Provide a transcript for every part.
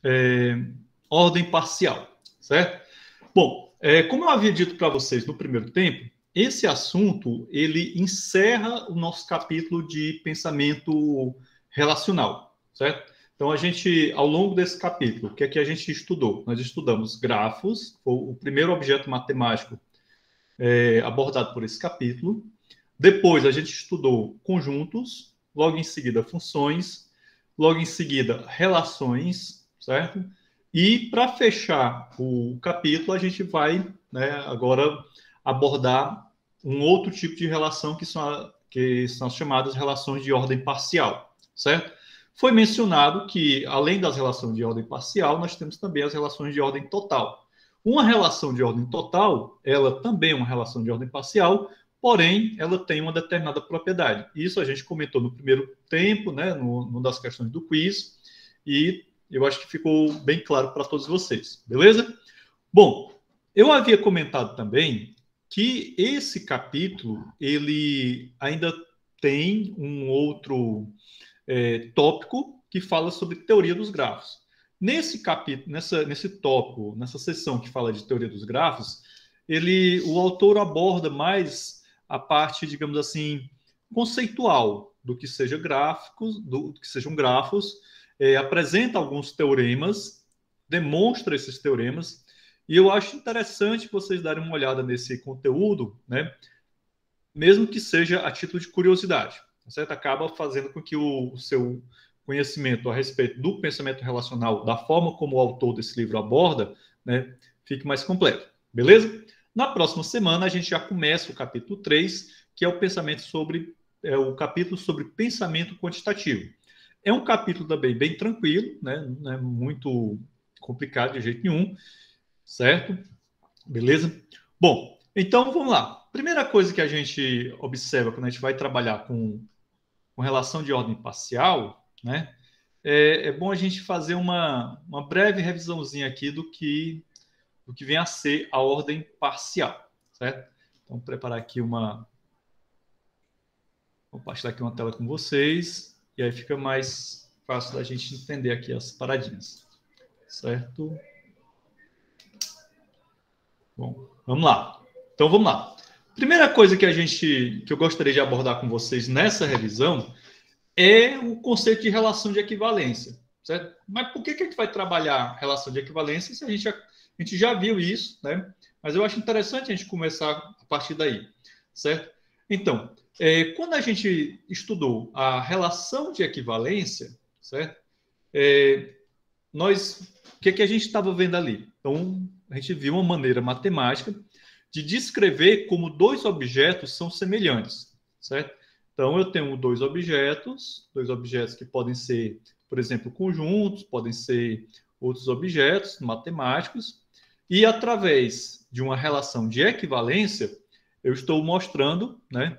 é, ordem parcial, certo? Bom, como eu havia dito para vocês no primeiro tempo, esse assunto ele encerra o nosso capítulo de pensamento relacional, certo? Então, a gente, ao longo desse capítulo, o que é que a gente estudou? Nós estudamos grafos, foi o primeiro objeto matemático abordado por esse capítulo. Depois, a gente estudou conjuntos, logo em seguida, funções, logo em seguida, relações, certo? E para fechar o capítulo, a gente vai, né, agora abordar um outro tipo de relação que são as chamadas relações de ordem parcial, certo? Foi mencionado que, além das relações de ordem parcial, nós temos também as relações de ordem total. Uma relação de ordem total, ela também é uma relação de ordem parcial, porém, ela tem uma determinada propriedade. Isso a gente comentou no primeiro tempo, né, numa das questões do quiz, e eu acho que ficou bem claro para todos vocês, beleza? Bom, eu havia comentado também que esse capítulo, ele ainda tem um outro tópico que fala sobre teoria dos grafos. Nesse capítulo, nesse tópico, nessa seção que fala de teoria dos grafos, o autor aborda mais a parte, digamos assim, conceitual do que seja gráficos, do que sejam grafos, apresenta alguns teoremas, demonstra esses teoremas, e eu acho interessante vocês darem uma olhada nesse conteúdo, né? Mesmo que seja a título de curiosidade, certo? Acaba fazendo com que o seu conhecimento a respeito do pensamento relacional, da forma como o autor desse livro aborda, né, fique mais completo, beleza? Na próxima semana, a gente já começa o capítulo 3, que é o pensamento o capítulo sobre pensamento quantitativo. É um capítulo também bem tranquilo, né? Não é muito complicado de jeito nenhum, certo? Beleza? Bom, então vamos lá. Primeira coisa que a gente observa quando a gente vai trabalhar com relação de ordem parcial, né? É bom a gente fazer uma breve revisãozinha aqui do que vem a ser a ordem parcial, certo? Então, vou preparar aqui vou compartilhar aqui uma tela com vocês, e aí fica mais fácil da gente entender aqui as paradinhas, certo? Bom, vamos lá. Então, vamos lá. Primeira coisa que eu gostaria de abordar com vocês nessa revisão é o conceito de relação de equivalência, certo? Mas por que a gente vai trabalhar relação de equivalência se a gente já viu isso, né? Mas eu acho interessante a gente começar a partir daí, certo? Então, quando a gente estudou a relação de equivalência, certo? É, o que a gente estava vendo ali? Então, a gente viu uma maneira matemática de descrever como dois objetos são semelhantes, certo? Então, eu tenho dois objetos que podem ser, por exemplo, conjuntos, podem ser outros objetos matemáticos, e através de uma relação de equivalência, eu estou mostrando, né,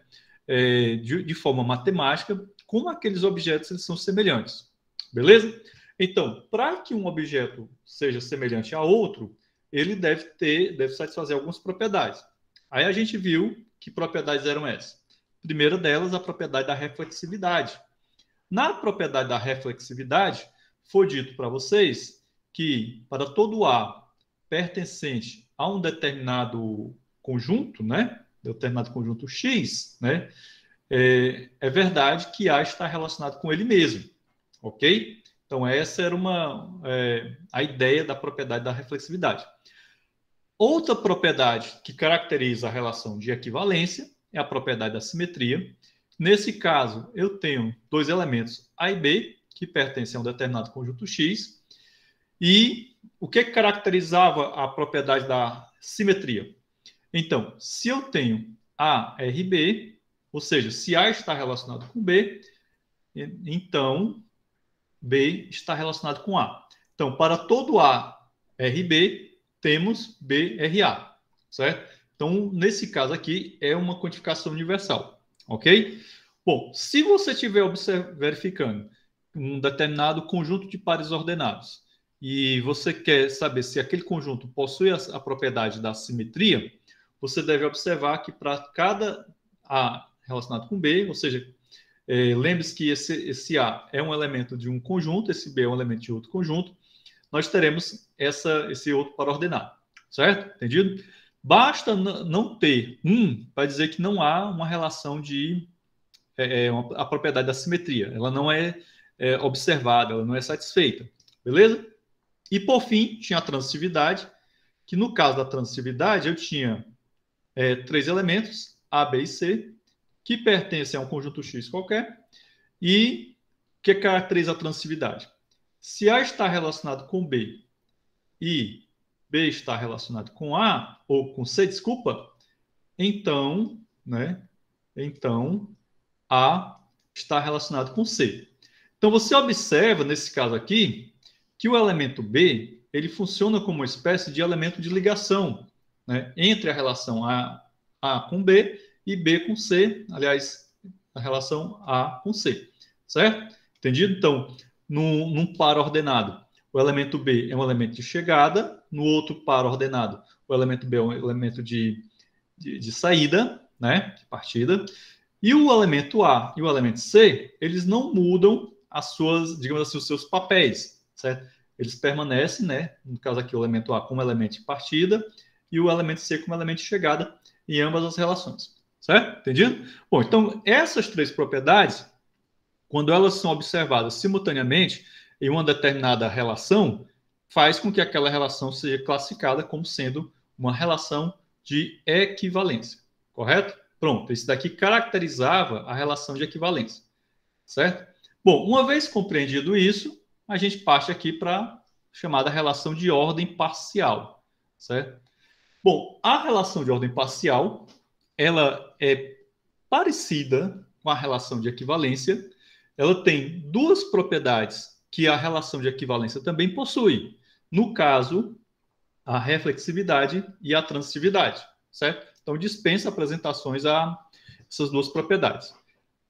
de forma matemática, como aqueles objetos eles são semelhantes. Beleza? Então, para que um objeto seja semelhante a outro, ele deve satisfazer algumas propriedades. Aí a gente viu que propriedades eram essas. A primeira delas, a propriedade da reflexividade. Na propriedade da reflexividade, foi dito para vocês que para todo A pertencente a um determinado conjunto, né? Determinado conjunto X, né? É verdade que A está relacionado com ele mesmo, ok? Então, essa era a ideia da propriedade da reflexividade. Outra propriedade que caracteriza a relação de equivalência é a propriedade da simetria. Nesse caso, eu tenho dois elementos A e B, que pertencem a um determinado conjunto X. E o que caracterizava a propriedade da simetria? Então, se eu tenho A, R, B, ou seja, se A está relacionado com B, então B está relacionado com A. Então, para todo A, RB, temos B, RA, certo? Então, nesse caso aqui, é uma quantificação universal, ok? Bom, se você estiver verificando um determinado conjunto de pares ordenados e você quer saber se aquele conjunto possui a propriedade da simetria, você deve observar que para cada A relacionado com B, ou seja, lembre-se que esse A é um elemento de um conjunto, esse B é um elemento de outro conjunto. nós teremos esse outro par ordenado, certo? Entendido? Basta não ter para dizer que não há uma relação de a propriedade da simetria. Ela não é observada, ela não é satisfeita. Beleza? E, por fim, tinha a transitividade, que no caso da transitividade eu tinha 3 elementos, A, B e C, que pertencem a um conjunto X qualquer, e que caracteriza a transitividade. Se A está relacionado com B e B está relacionado com A, ou com C, desculpa, então, então A está relacionado com C. Então, você observa, nesse caso aqui, que o elemento B, ele funciona como uma espécie de elemento de ligação, entre a relação A com B e B com C, aliás, a relação A com C, certo? Entendido? Então, num par ordenado, o elemento B é um elemento de chegada, no outro par ordenado, o elemento B é um elemento de saída, de partida, e o elemento A e o elemento C, eles não mudam as suas, digamos assim, os seus papéis, certo? Eles permanecem, no caso aqui, o elemento A como elemento de partida e o elemento C como elemento de chegada em ambas as relações, certo? Entendido? Bom, então, essas 3 propriedades, quando elas são observadas simultaneamente em uma determinada relação, faz com que aquela relação seja classificada como sendo uma relação de equivalência, correto? Pronto, isso daqui caracterizava a relação de equivalência, certo? Bom, uma vez compreendido isso, a gente parte aqui para a chamada relação de ordem parcial, certo? Bom, a relação de ordem parcial, ela é parecida com a relação de equivalência. Ela tem 2 propriedades que a relação de equivalência também possui. No caso, a reflexividade e a transitividade, certo? Então, dispensa apresentações a essas 2 propriedades.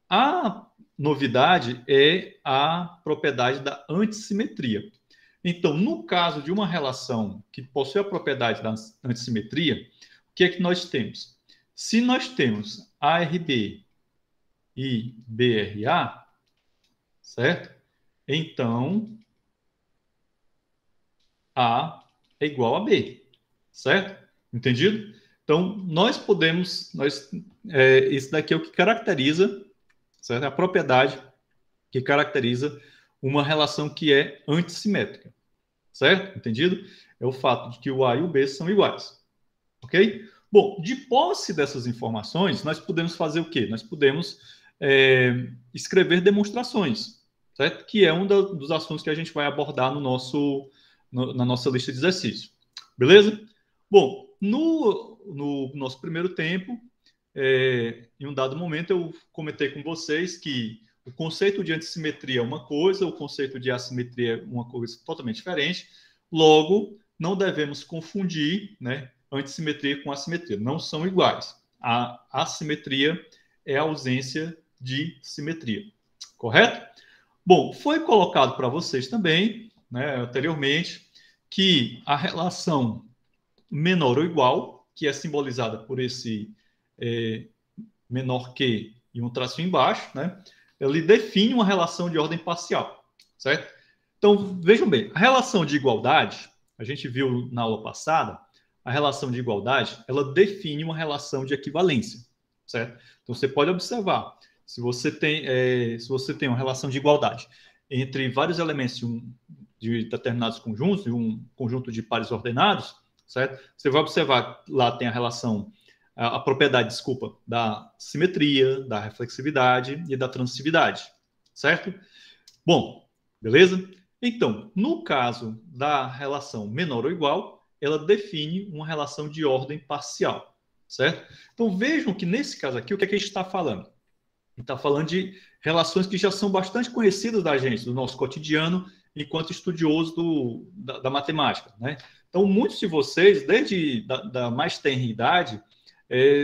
A novidade é a propriedade da antissimetria. Então, no caso de uma relação que possui a propriedade da antissimetria, o que é que nós temos? Se nós temos ARB e BRA, certo? Então, A é igual a B, certo? Entendido? Então, nós podemos, isso daqui é o que caracteriza, certo? A propriedade que caracteriza uma relação que é antissimétrica, certo? Entendido? É o fato de que o A e o B são iguais, ok? Bom, de posse dessas informações, nós podemos fazer o quê? Nós podemos escrever demonstrações, certo? Que é um dos assuntos que a gente vai abordar na nossa lista de exercícios, beleza? Bom, no nosso primeiro tempo, em um dado momento, eu comentei com vocês que o conceito de antissimetria é uma coisa, o conceito de assimetria é uma coisa totalmente diferente. Logo, não devemos confundir, antissimetria com assimetria. Não são iguais. A assimetria é a ausência de simetria. Correto? Bom, foi colocado para vocês também, anteriormente, que a relação menor ou igual, que é simbolizada por esse menor que e um tracinho embaixo, ele define uma relação de ordem parcial, certo? Então, vejam bem, a relação de igualdade, a gente viu na aula passada, a relação de igualdade, ela define uma relação de equivalência, certo? Então, você pode observar, se você tem uma relação de igualdade entre vários elementos de determinados conjuntos, de um conjunto de pares ordenados, certo? Você vai observar, lá tem a relação, a propriedade, desculpa, da simetria, da reflexividade e da transitividade, certo? Bom, beleza? Então, no caso da relação menor ou igual, ela define uma relação de ordem parcial, certo? Então, vejam que nesse caso aqui, o que é que a gente está falando? A gente está falando de relações que já são bastante conhecidas da gente, do nosso cotidiano, enquanto estudioso da matemática, Então, muitos de vocês, desde da mais tenra idade,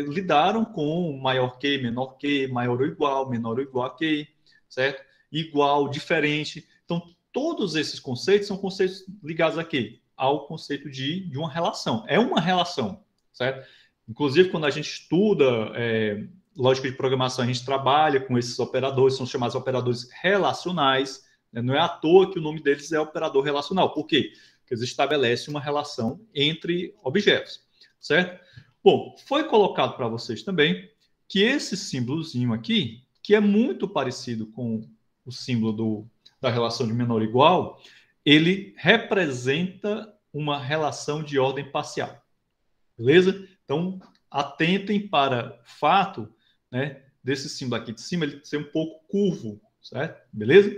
lidaram com maior que, menor que, maior ou igual, menor ou igual a que, certo? Igual, diferente. Então, todos esses conceitos são conceitos ligados a quê? Ao conceito de uma relação. É uma relação, certo? Inclusive, quando a gente estuda lógica de programação, a gente trabalha com esses operadores, são chamados operadores relacionais, né? Não é à toa que o nome deles é operador relacional. Por quê? Porque eles estabelecem uma relação entre objetos, certo? Bom, foi colocado para vocês também que esse símbolozinho aqui, que é muito parecido com o símbolo da relação de menor ou igual, ele representa uma relação de ordem parcial. Beleza? Então, atentem para o fato, né, desse símbolo aqui de cima, ele ser um pouco curvo, certo? Beleza?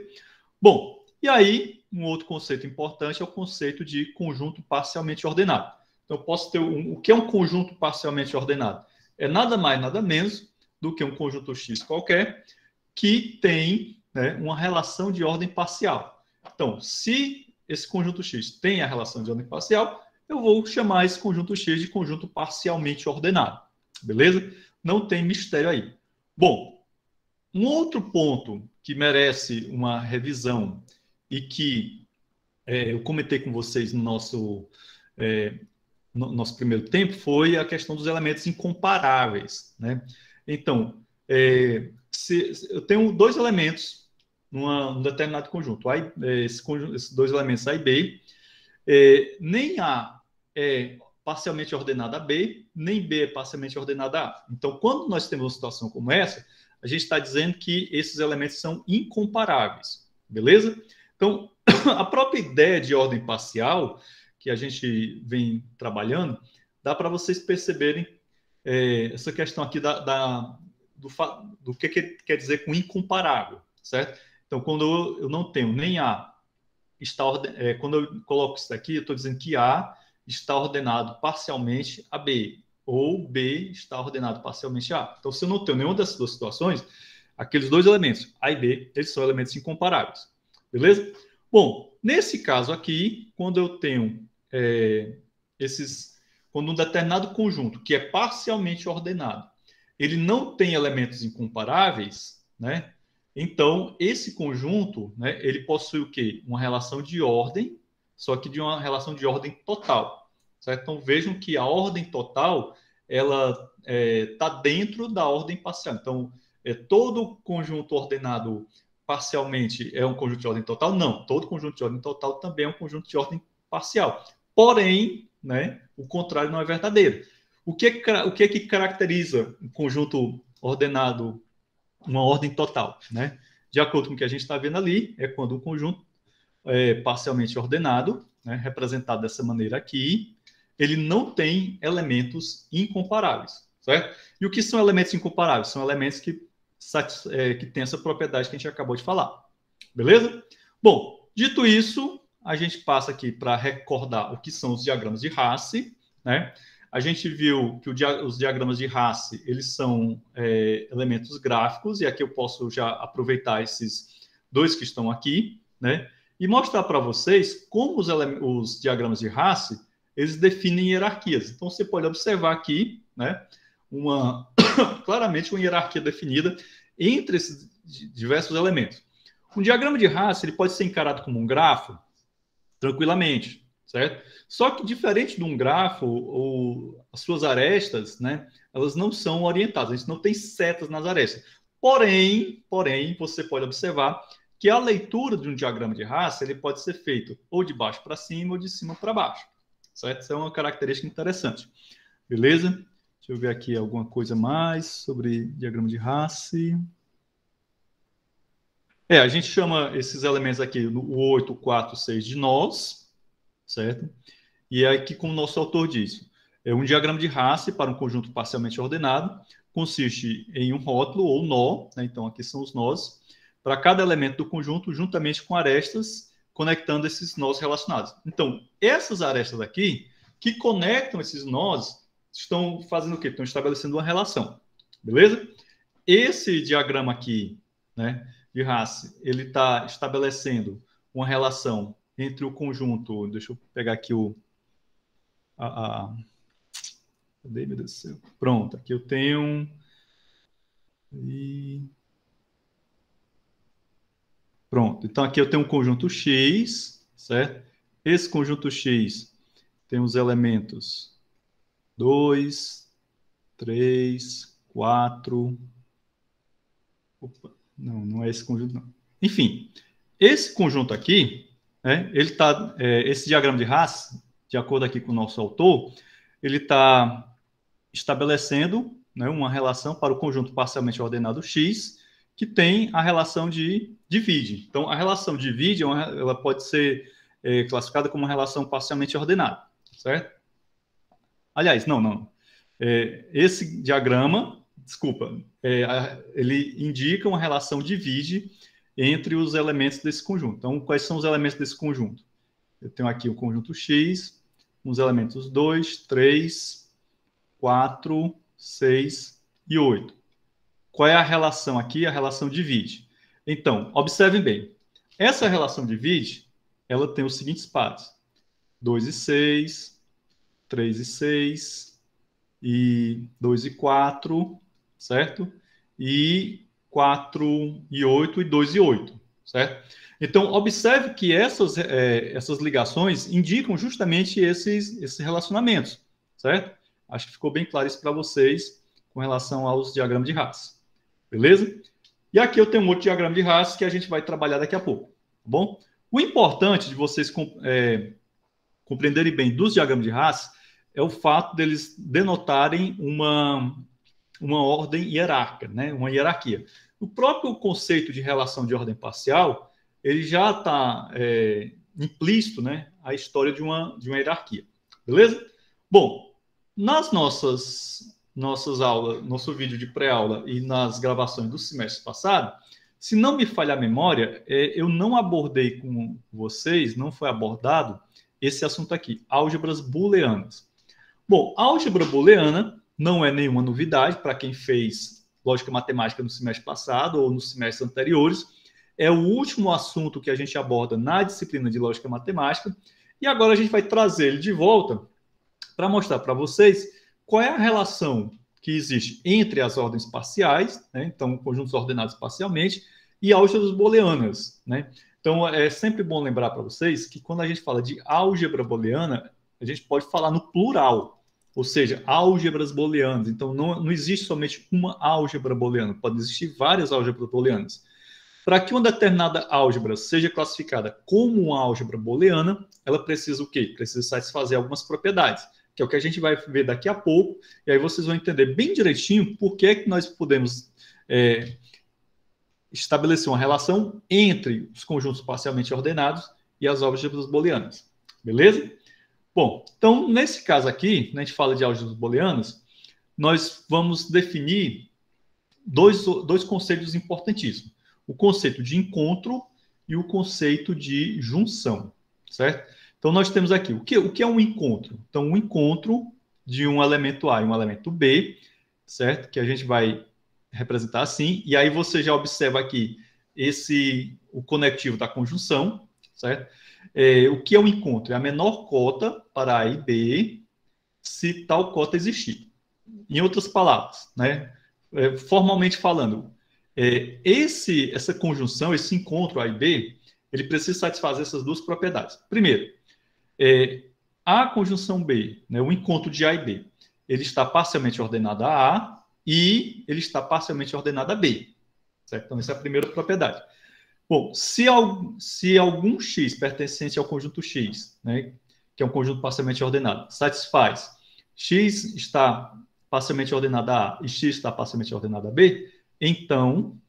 Bom, e aí, um outro conceito importante é o conceito de conjunto parcialmente ordenado. Então, eu posso ter o que é um conjunto parcialmente ordenado? É nada mais, nada menos do que um conjunto X qualquer que tem, né, uma relação de ordem parcial. Então, se esse conjunto X tem a relação de ordem parcial, eu vou chamar esse conjunto X de conjunto parcialmente ordenado. Beleza? Não tem mistério aí. Bom, um outro ponto que merece uma revisão e que eu comentei com vocês no nosso primeiro tempo foi a questão dos elementos incomparáveis, né? Então, se eu tenho dois elementos num determinado conjunto, esses dois elementos A e B, nem A é parcialmente ordenada a B, nem B é parcialmente ordenada a A. Então, quando nós temos uma situação como essa, a gente está dizendo que esses elementos são incomparáveis, beleza? Então, a própria ideia de ordem parcial que a gente vem trabalhando, dá para vocês perceberem essa questão aqui do que quer dizer com incomparável, certo? Então, quando eu não tenho nem A, quando eu coloco isso aqui, eu estou dizendo que A está ordenado parcialmente a B, ou B está ordenado parcialmente a A. Então, se eu não tenho nenhuma dessas duas situações, aqueles dois elementos, A e B, eles são elementos incomparáveis. Beleza? Bom, nesse caso aqui, quando eu tenho quando um determinado conjunto que é parcialmente ordenado, ele não tem elementos incomparáveis, né? Então, esse conjunto, né, ele possui o quê? Uma relação de ordem, só que de uma relação de ordem total, certo? Então, vejam que a ordem total, ela está dentro da ordem parcial. Então, todo conjunto ordenado parcialmente é um conjunto de ordem total? Não, todo conjunto de ordem total também é um conjunto de ordem parcial. Porém, né, o contrário não é verdadeiro. O que caracteriza um conjunto ordenado, uma ordem total, né? De acordo com o que a gente está vendo ali, é quando um conjunto é parcialmente ordenado, né, representado dessa maneira aqui, ele não tem elementos incomparáveis, certo? E o que são elementos incomparáveis? São elementos que têm essa propriedade que a gente acabou de falar. Beleza? Bom, dito isso, a gente passa aqui para recordar o que são os diagramas de Hasse, né? A gente viu que os diagramas de Hasse, eles são elementos gráficos, e aqui eu posso já aproveitar esses dois que estão aqui, né? E mostrar para vocês como os diagramas de Hasse, eles definem hierarquias. Então, você pode observar aqui, né, claramente uma hierarquia definida entre esses diversos elementos. Um diagrama de Hasse, ele pode ser encarado como um grafo, tranquilamente, certo? Só que diferente de um grafo, as suas arestas, né, elas não são orientadas, a gente não tem setas nas arestas. Porém, você pode observar que a leitura de um diagrama de Hasse, ele pode ser feito ou de baixo para cima ou de cima para baixo, certo? Isso é uma característica interessante. Beleza? Deixa eu ver aqui alguma coisa mais sobre diagrama de Hasse. A gente chama esses elementos aqui, o 8, o 4, o 6, de nós, certo? E é aqui, como o nosso autor diz, um diagrama de Hasse para um conjunto parcialmente ordenado consiste em um rótulo ou nó, né? Então aqui são os nós, para cada elemento do conjunto, juntamente com arestas, conectando esses nós relacionados. Então, essas arestas aqui, que conectam esses nós, estão fazendo o quê? Estão estabelecendo uma relação, beleza? Esse diagrama aqui, né, de Hasse, ele está estabelecendo uma relação entre o conjunto, deixa eu pegar aqui cadê, meu Deus do céu? Pronto, aqui eu tenho e pronto. Então aqui eu tenho um conjunto X, certo? Esse conjunto X tem os elementos 2, 3, 4. Opa, não é esse conjunto, não. Enfim, esse conjunto aqui, né, ele tá, esse diagrama de Haas, de acordo aqui com o nosso autor, ele está estabelecendo, né, uma relação para o conjunto parcialmente ordenado X, que tem a relação de divide. Então, a relação divide, ela pode ser classificada como uma relação parcialmente ordenada, certo? Aliás, não. Esse diagrama, desculpa, ele indica uma relação divide entre os elementos desse conjunto. Então, quais são os elementos desse conjunto? Eu tenho aqui o conjunto X, os elementos 2, 3, 4, 6 e 8. Qual é a relação aqui? A relação divide. Então, observem bem. Essa relação divide, ela tem os seguintes pares. 2 e 6, 3 e 6, e 2 e 4, certo? E 4 e 8 e 2 e 8, certo? Então, observe que essas ligações indicam justamente esses relacionamentos, certo? Acho que ficou bem claro isso para vocês com relação aos diagramas de Haas, beleza? E aqui eu tenho um outro diagrama de Haas que a gente vai trabalhar daqui a pouco, tá bom? O importante de vocês compreenderem bem dos diagramas de Haas é o fato deles denotarem uma ordem hierárquica, né? Uma hierarquia. O próprio conceito de relação de ordem parcial, ele já está implícito, né? A história de uma hierarquia, beleza? Bom, nas nossas aulas, nosso vídeo de pré-aula e nas gravações do semestre passado, se não me falha a memória, eu não abordei com vocês, não foi abordado esse assunto aqui, álgebras booleanas. Bom, a álgebra booleana não é nenhuma novidade para quem fez lógica matemática no semestre passado ou nos semestres anteriores. É o último assunto que a gente aborda na disciplina de lógica matemática. E agora a gente vai trazer ele de volta para mostrar para vocês qual é a relação que existe entre as ordens parciais, né? Então, conjuntos ordenados parcialmente, e álgebras booleanas, né? Então, é sempre bom lembrar para vocês que quando a gente fala de álgebra booleana, a gente pode falar no plural, ou seja, álgebras booleanas. Então, não existe somente uma álgebra booleana, pode existir várias álgebras booleanas. Para que uma determinada álgebra seja classificada como uma álgebra booleana, ela precisa o quê? Precisa satisfazer algumas propriedades, que é o que a gente vai ver daqui a pouco, e aí vocês vão entender bem direitinho por que nós podemos estabelecer uma relação entre os conjuntos parcialmente ordenados e as álgebras booleanas. Beleza? Bom, então, nesse caso aqui, a gente fala de álgebras booleanas, nós vamos definir dois conceitos importantíssimos. O conceito de encontro e o conceito de junção, certo? Então, nós temos aqui, o que é um encontro? Então, um encontro de um elemento A e um elemento B, certo? Que a gente vai representar assim, e aí você já observa aqui o conectivo da conjunção, certo? O que é um encontro? É a menor cota para A e B, se tal cota existir. Em outras palavras, né? Formalmente falando, essa conjunção, esse encontro A e B, ele precisa satisfazer essas duas propriedades. Primeiro, a conjunção B, né, o encontro de A e B, ele está parcialmente ordenado a A e ele está parcialmente ordenado a B. Certo? Então, essa é a primeira propriedade. Bom, se algum X pertencente ao conjunto X, né, que é um conjunto parcialmente ordenado, satisfaz X está parcialmente ordenado a A e X está parcialmente ordenado a B, então,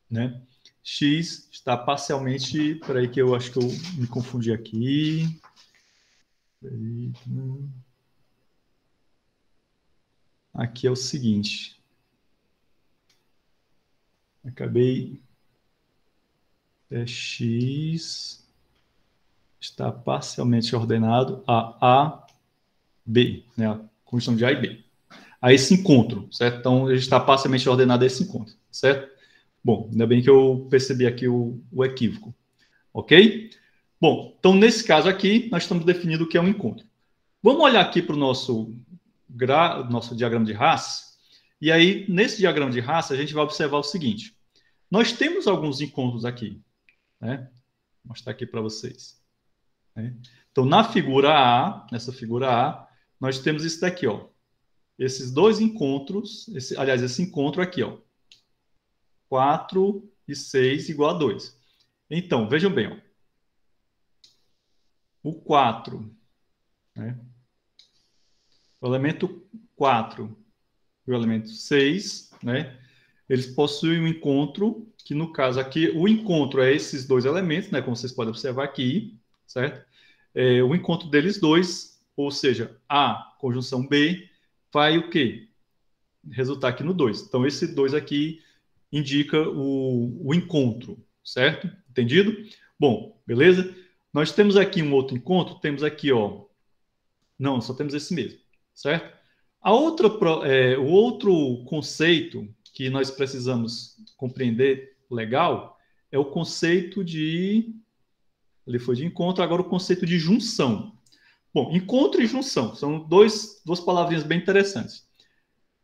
né, X está parcialmente... Espera aí que eu acho que eu me confundi aqui. Aqui é o seguinte. Acabei... X está parcialmente ordenado a B, né? A conjunção de A e B. A esse encontro, certo? Então, ele está parcialmente ordenado a esse encontro, certo? Bom, ainda bem que eu percebi aqui o equívoco, ok? Bom, então, nesse caso aqui, nós estamos definindo o que é um encontro. Vamos olhar aqui para o nosso diagrama de Haas, e aí, nesse diagrama de Haas, a gente vai observar o seguinte. Nós temos alguns encontros aqui, né? Vou mostrar aqui para vocês. Né? Então, nessa figura A, nós temos isso daqui, ó. Esses dois encontros, esse encontro aqui, ó. 4 e 6 igual a 2. Então, vejam bem, ó. O 4, né? O elemento 4 e o elemento 6, né? Eles possuem um encontro, que no caso aqui, o encontro é esses dois elementos, né? Como vocês podem observar aqui, certo? O encontro deles dois, ou seja, A conjunção B, vai o quê? Resultar aqui no 2. Então, esse 2 aqui indica o encontro, certo? Entendido? Bom, beleza? Nós temos aqui um outro encontro, temos aqui, ó. Não, só temos esse mesmo, certo? O outro conceito que nós precisamos compreender legal é o conceito de. Ele foi de encontro, agora o conceito de junção. Bom, encontro e junção são duas palavrinhas bem interessantes.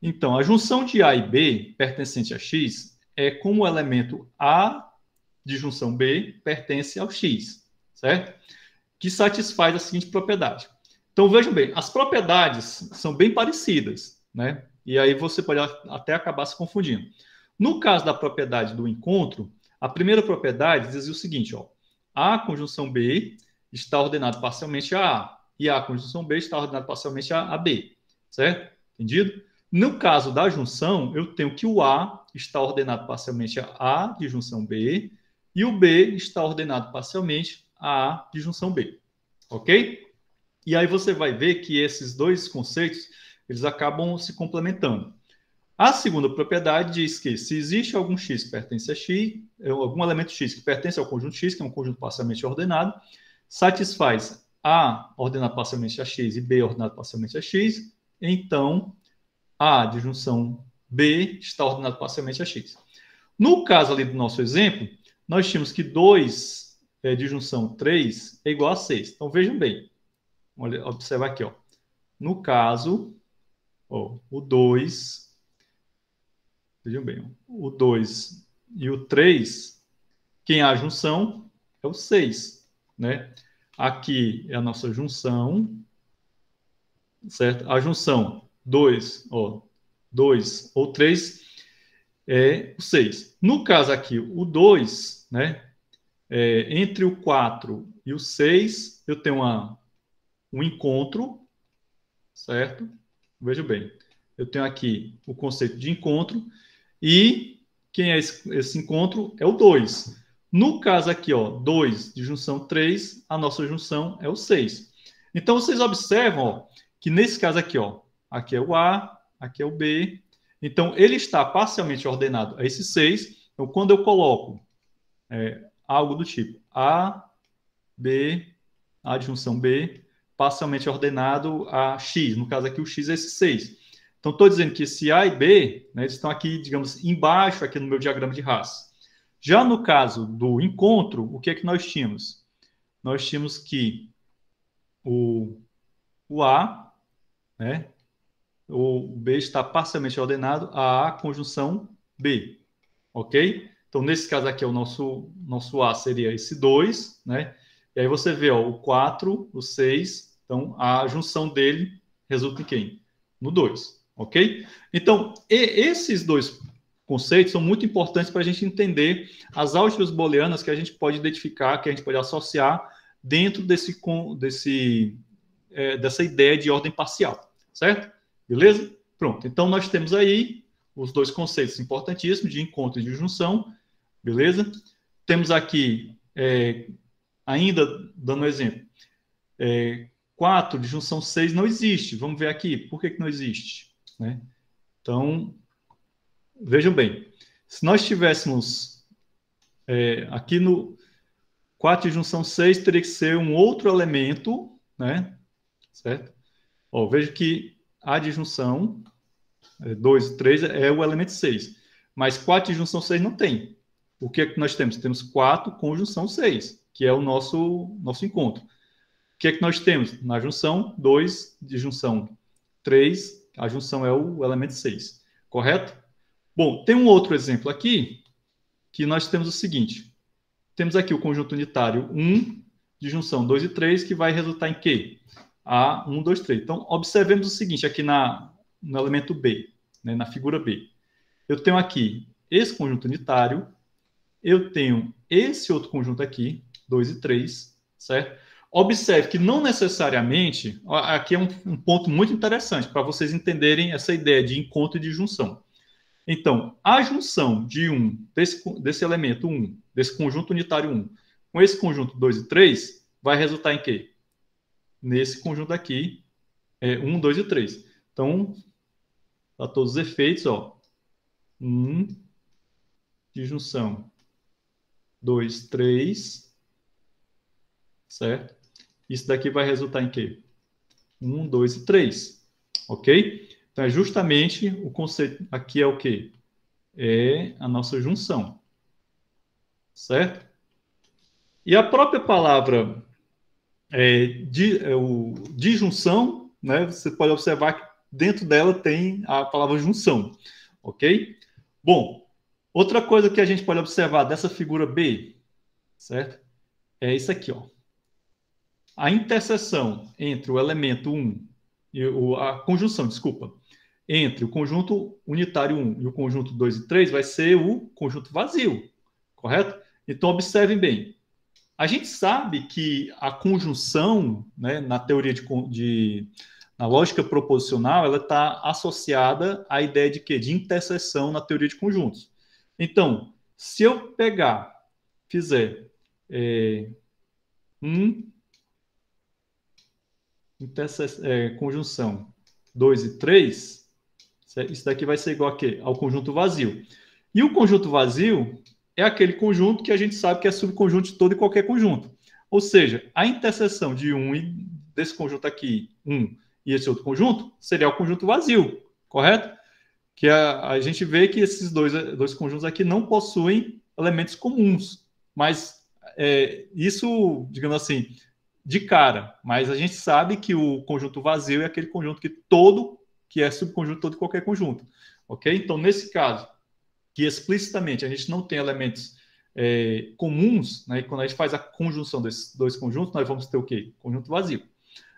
Então, a junção de A e B pertencente a X é como o elemento A de junção B pertence ao X, certo? Que satisfaz a seguinte propriedade. Então, vejam bem, as propriedades são bem parecidas, né? E aí você pode até acabar se confundindo. No caso da propriedade do encontro, a primeira propriedade dizia o seguinte, ó, A conjunção B está ordenado parcialmente a A, e A conjunção B está ordenado parcialmente a B, certo? Entendido? No caso da junção, eu tenho que o A está ordenado parcialmente a A de junção B, e o B está ordenado parcialmente a A de junção B, ok? E aí você vai ver que esses dois conceitos, eles acabam se complementando. A segunda propriedade diz que se existe algum X que pertence a X, algum elemento X que pertence ao conjunto X, que é um conjunto parcialmente ordenado, satisfaz A ordenado parcialmente a X e B ordenado parcialmente a X, então A de junção B está ordenado parcialmente a X. No caso ali do nosso exemplo, nós tínhamos que 2 de junção 3 é igual a 6. Então vejam bem, observa aqui, ó. No caso, ó, o 2, vejam bem, ó, o 2 e o 3, quem é a junção é o 6, né? Aqui é a nossa junção, certo? A junção 2, ó, 2 ou 3 é o 6. No caso aqui, o 2, né? Entre o 4 e o 6, eu tenho um encontro, certo? Veja bem, eu tenho aqui o conceito de encontro e quem é esse encontro? É o 2. No caso aqui, ó, 2 de junção 3, a nossa junção é o 6. Então, vocês observam, ó, que nesse caso aqui, ó, aqui é o A, aqui é o B. Então, ele está parcialmente ordenado a esse 6. Então, quando eu coloco algo do tipo A, B, A de junção B, parcialmente ordenado a X. No caso aqui, o X é esse 6. Então, estou dizendo que esse A e B, né, eles estão aqui, digamos, embaixo aqui no meu diagrama de raça. Já no caso do encontro, o que é que nós tínhamos? Nós tínhamos que o A, né, o B está parcialmente ordenado a A conjunção B, ok? Então, nesse caso aqui, o nosso A seria esse 2, né? E aí você vê, ó, o 4, o 6, então a junção dele resulta em quem? No 2, ok? Então, esses dois conceitos são muito importantes para a gente entender as álgebras booleanas que a gente pode identificar, que a gente pode associar dentro dessa ideia de ordem parcial, certo? Beleza? Pronto. Então, nós temos aí os dois conceitos importantíssimos de encontro e de junção, beleza? Temos aqui, ainda dando um exemplo, 4 de junção 6 não existe. Vamos ver aqui, por que não existe? Né? Então, vejam bem, se nós tivéssemos aqui no 4 de junção 6, teria que ser um outro elemento, né? Certo? Ó, veja que A de junção 2 e 3 é o elemento 6, mas 4 de junção 6 não tem. O que é que nós temos? Temos 4 conjunção 6, que é o nosso encontro. O que é que nós temos? Na junção 2 de junção 3, a junção é o elemento 6, correto? Bom, tem um outro exemplo aqui, que nós temos o seguinte. Temos aqui o conjunto unitário 1 de junção 2 e 3, que vai resultar em quê? A 1, 2, 3. Então, observemos o seguinte aqui no elemento B, né, na figura B. Eu tenho aqui esse conjunto unitário, eu tenho esse outro conjunto aqui, 2 e 3, certo? Observe que não necessariamente, aqui é um ponto muito interessante para vocês entenderem essa ideia de encontro e de junção. Então, a junção de desse elemento 1, desse conjunto unitário 1, com esse conjunto 2 e 3, vai resultar em quê? Nesse conjunto aqui, 1, 2 e 3. Então, para todos os efeitos, ó, 1 de junção, 2, 3, certo? Isso daqui vai resultar em quê? 1, 2 e 3, ok? Então, é justamente o conceito aqui é o quê? É a nossa junção, certo? E a própria palavra disjunção, né? Você pode observar que dentro dela tem a palavra junção, ok? Bom, outra coisa que a gente pode observar dessa figura B, certo? É isso aqui, ó. A interseção entre o elemento 1 e a conjunção, desculpa, entre o conjunto unitário 1 e o conjunto 2 e 3 vai ser o conjunto vazio, correto? Então, observem bem. A gente sabe que a conjunção, né, na teoria na lógica proposicional, ela está associada à ideia de quê? De interseção na teoria de conjuntos. Então, se eu fizer conjunção 2 e 3, isso daqui vai ser igual a quê? Ao conjunto vazio. E o conjunto vazio é aquele conjunto que a gente sabe que é subconjunto de todo e qualquer conjunto. Ou seja, a interseção de desse conjunto aqui, 1, e esse outro conjunto, seria o conjunto vazio, correto? Que a gente vê que esses dois conjuntos aqui não possuem elementos comuns, mas isso, digamos assim, de cara. Mas a gente sabe que o conjunto vazio é aquele conjunto que é subconjunto de todo e qualquer conjunto, ok? Então, nesse caso, que explicitamente a gente não tem elementos comuns, né? E quando a gente faz a conjunção desses dois conjuntos, nós vamos ter o quê? Conjunto vazio.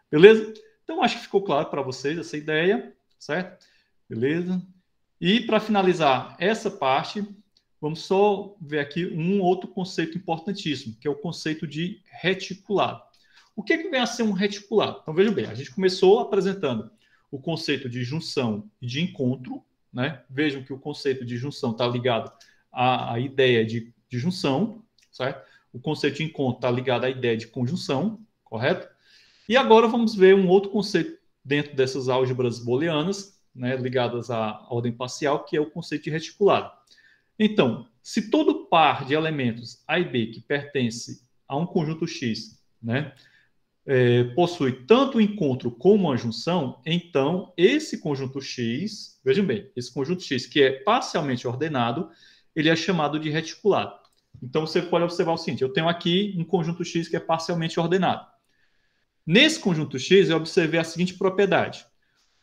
Beleza? Então, acho que ficou claro para vocês essa ideia, certo? Beleza? E para finalizar essa parte, vamos só ver aqui um outro conceito importantíssimo, que é o conceito de reticulado. O que vem a ser um reticulado? Então, vejam bem, a gente começou apresentando o conceito de junção e de encontro, né? Vejam que o conceito de junção está ligado à ideia de junção, certo? O conceito de encontro está ligado à ideia de conjunção, correto? E agora vamos ver um outro conceito dentro dessas álgebras booleanas, né, ligadas à ordem parcial, que é o conceito de reticulado. Então, se todo par de elementos A e B que pertence a um conjunto X, né, possui tanto o encontro como a junção, então esse conjunto X, vejam bem, esse conjunto X que é parcialmente ordenado, ele é chamado de reticulado. Então você pode observar o seguinte: eu tenho aqui um conjunto X que é parcialmente ordenado. Nesse conjunto X, eu observei a seguinte propriedade: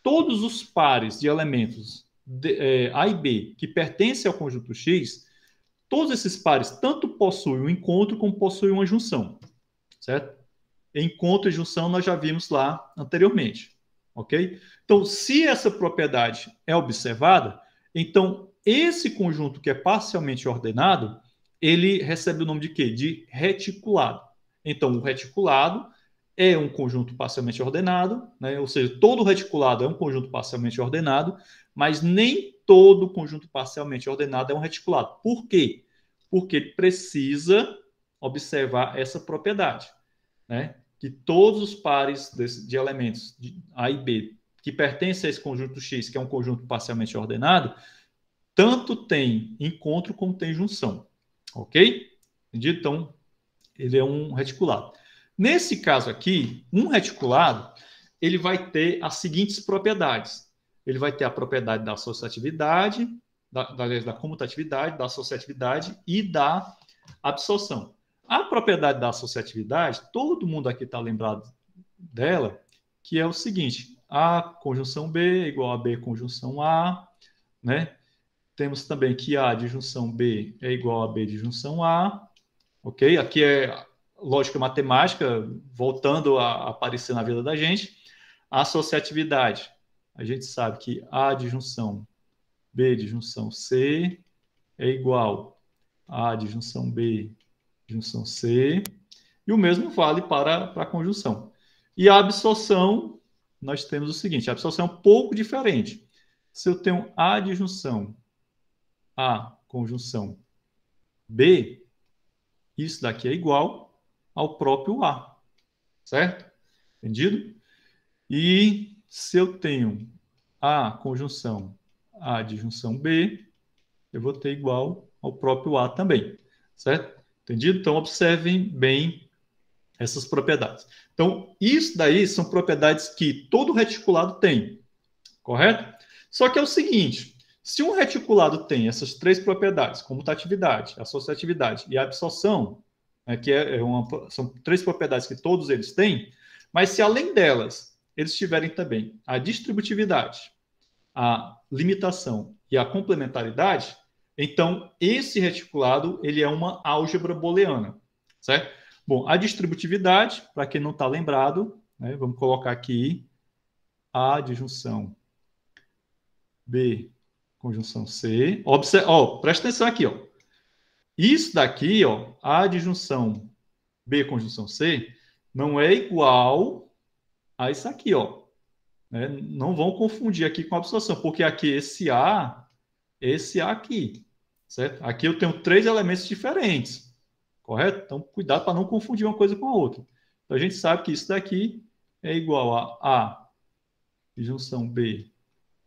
todos os pares de elementos A e B que pertencem ao conjunto X, todos esses pares tanto possuem um encontro como possuem uma junção, certo? Encontro e junção nós já vimos lá anteriormente, ok? Então, se essa propriedade é observada, então esse conjunto que é parcialmente ordenado, ele recebe o nome de quê? De reticulado. Então, o reticulado é um conjunto parcialmente ordenado, né? Ou seja, todo reticulado é um conjunto parcialmente ordenado, mas nem todo conjunto parcialmente ordenado é um reticulado. Por quê? Porque ele precisa observar essa propriedade, né? Que todos os pares de elementos de A e B que pertencem a esse conjunto X, que é um conjunto parcialmente ordenado, tanto tem encontro como tem junção, ok? Entendido? Então, ele é um reticulado. Nesse caso aqui, um reticulado, ele vai ter as seguintes propriedades. Ele vai ter a propriedade da associatividade, da comutatividade, da associatividade e da absorção. A propriedade da associatividade, todo mundo aqui está lembrado dela, que é o seguinte: A conjunção B é igual a B conjunção A, né? Temos também que A de junção B é igual a B de junção A, ok? Aqui é lógica matemática, voltando a aparecer na vida da gente. A associatividade, a gente sabe que A de junção B de junção C é igual A disjunção B, disjunção C, e o mesmo vale para a conjunção. E a absorção, nós temos o seguinte, a absorção é um pouco diferente. Se eu tenho A disjunção A conjunção B, isso daqui é igual ao próprio A, certo? Entendido? E se eu tenho A conjunção A disjunção B, eu vou ter igual ao próprio A também, certo? Entendido? Então, observem bem essas propriedades. Então, isso daí são propriedades que todo reticulado tem, correto? Só que é o seguinte, se um reticulado tem essas três propriedades, comutatividade, associatividade e absorção, né, que são três propriedades que todos eles têm, mas se além delas eles tiverem também a distributividade, a limitação e a complementaridade, então esse reticulado ele é uma álgebra booleana, certo? Bom, a distributividade, para quem não está lembrado, né, vamos colocar aqui A disjunção B conjunção C. Presta atenção aqui, ó. Isso daqui, ó, A disjunção B conjunção C, não é igual a isso aqui, ó. Né? Não vão confundir aqui com a absorção, porque aqui esse A aqui, certo? Aqui eu tenho três elementos diferentes, correto? Então, cuidado para não confundir uma coisa com a outra. Então, a gente sabe que isso daqui é igual a disjunção B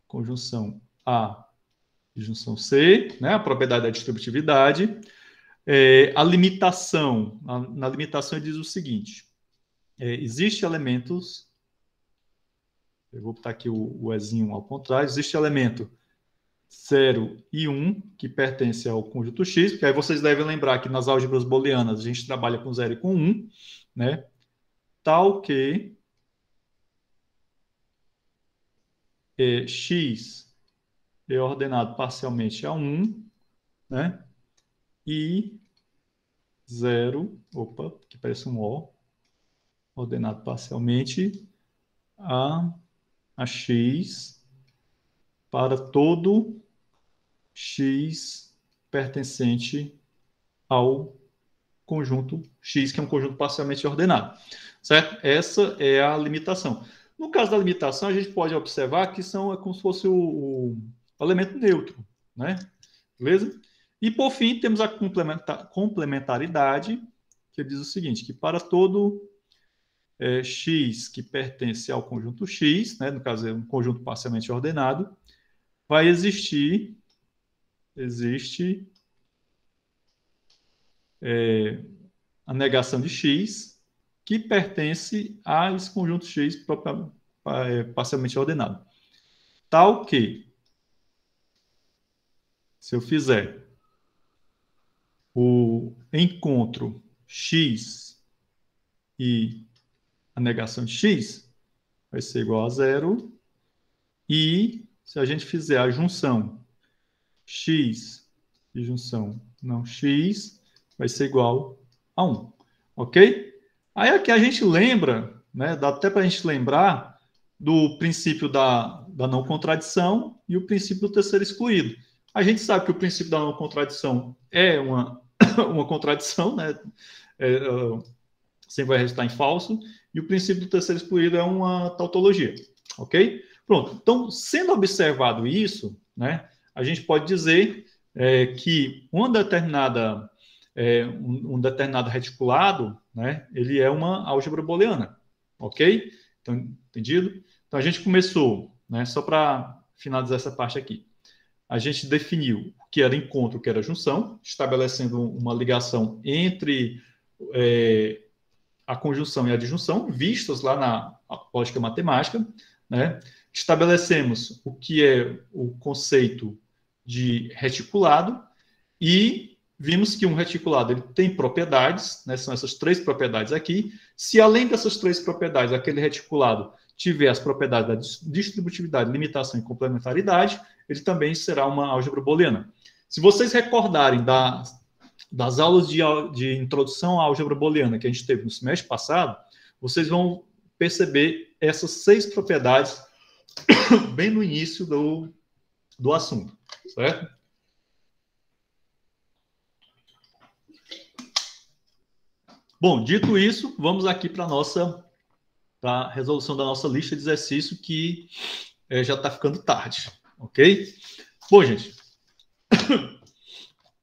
conjunção A disjunção C, né? A propriedade da distributividade. A limitação, na limitação ele diz o seguinte, existe elementos, eu vou botar aqui o Ezinho ao contrário, existe elemento 0 e 1, que pertence ao conjunto X, porque aí vocês devem lembrar que nas álgebras booleanas a gente trabalha com 0 e com 1, né? Tal que X é ordenado parcialmente a 1, né? E 0, que parece um O, ordenado parcialmente a X para todo X pertencente ao conjunto X, que é um conjunto parcialmente ordenado, certo? Essa é a limitação. No caso da limitação, a gente pode observar que é como se fosse o elemento neutro, né? Beleza? E, por fim, temos a complementaridade, que diz o seguinte, que para todo X que pertence ao conjunto X, né? No caso é um conjunto parcialmente ordenado, vai existe a negação de X que pertence a esse conjunto X parcialmente ordenado. Tal que, se eu fizer o encontro X e a negação de X, vai ser igual a 0. E se a gente fizer a junção X e junção não X, vai ser igual a 1. Ok? Aí aqui a gente lembra, né, dá até para a gente lembrar do princípio da não contradição e o princípio do terceiro excluído. A gente sabe que o princípio da não contradição é uma contradição, né? Sempre vai resultar em falso, e o princípio do terceiro excluído é uma tautologia. Ok? Pronto. Então, sendo observado isso, né, a gente pode dizer que um determinado reticulado, né, ele é uma álgebra booleana, ok? Então, entendido? Então, a gente começou, né, só para finalizar essa parte aqui, a gente definiu o que era encontro, o que era junção, estabelecendo uma ligação entre a conjunção e a disjunção, vistas lá na lógica matemática, né? Estabelecemos o que é o conceito de reticulado e vimos que um reticulado ele tem propriedades, né? São essas três propriedades aqui. Se além dessas três propriedades, aquele reticulado tiver as propriedades da distributividade, limitação e complementaridade, ele também será uma álgebra booleana. Se vocês recordarem das aulas de introdução à álgebra booleana que a gente teve no semestre passado, vocês vão perceber essas 6 propriedades bem no início do assunto, certo? Bom, dito isso, vamos aqui para a resolução da nossa lista de exercício, que já está ficando tarde, ok? Bom, gente,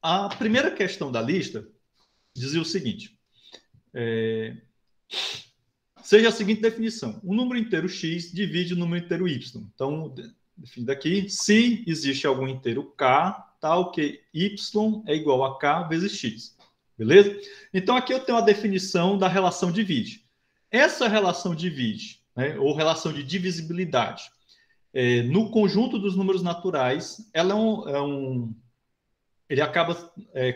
a primeira questão da lista dizia o seguinte: seja a seguinte definição: um número inteiro x divide o número inteiro y. Então, definido aqui, se existe algum inteiro k, tal que y é igual a k vezes x. Beleza? Então, aqui eu tenho a definição da relação divide. Essa relação divide, né, ou relação de divisibilidade, no conjunto dos números naturais, ela ele acaba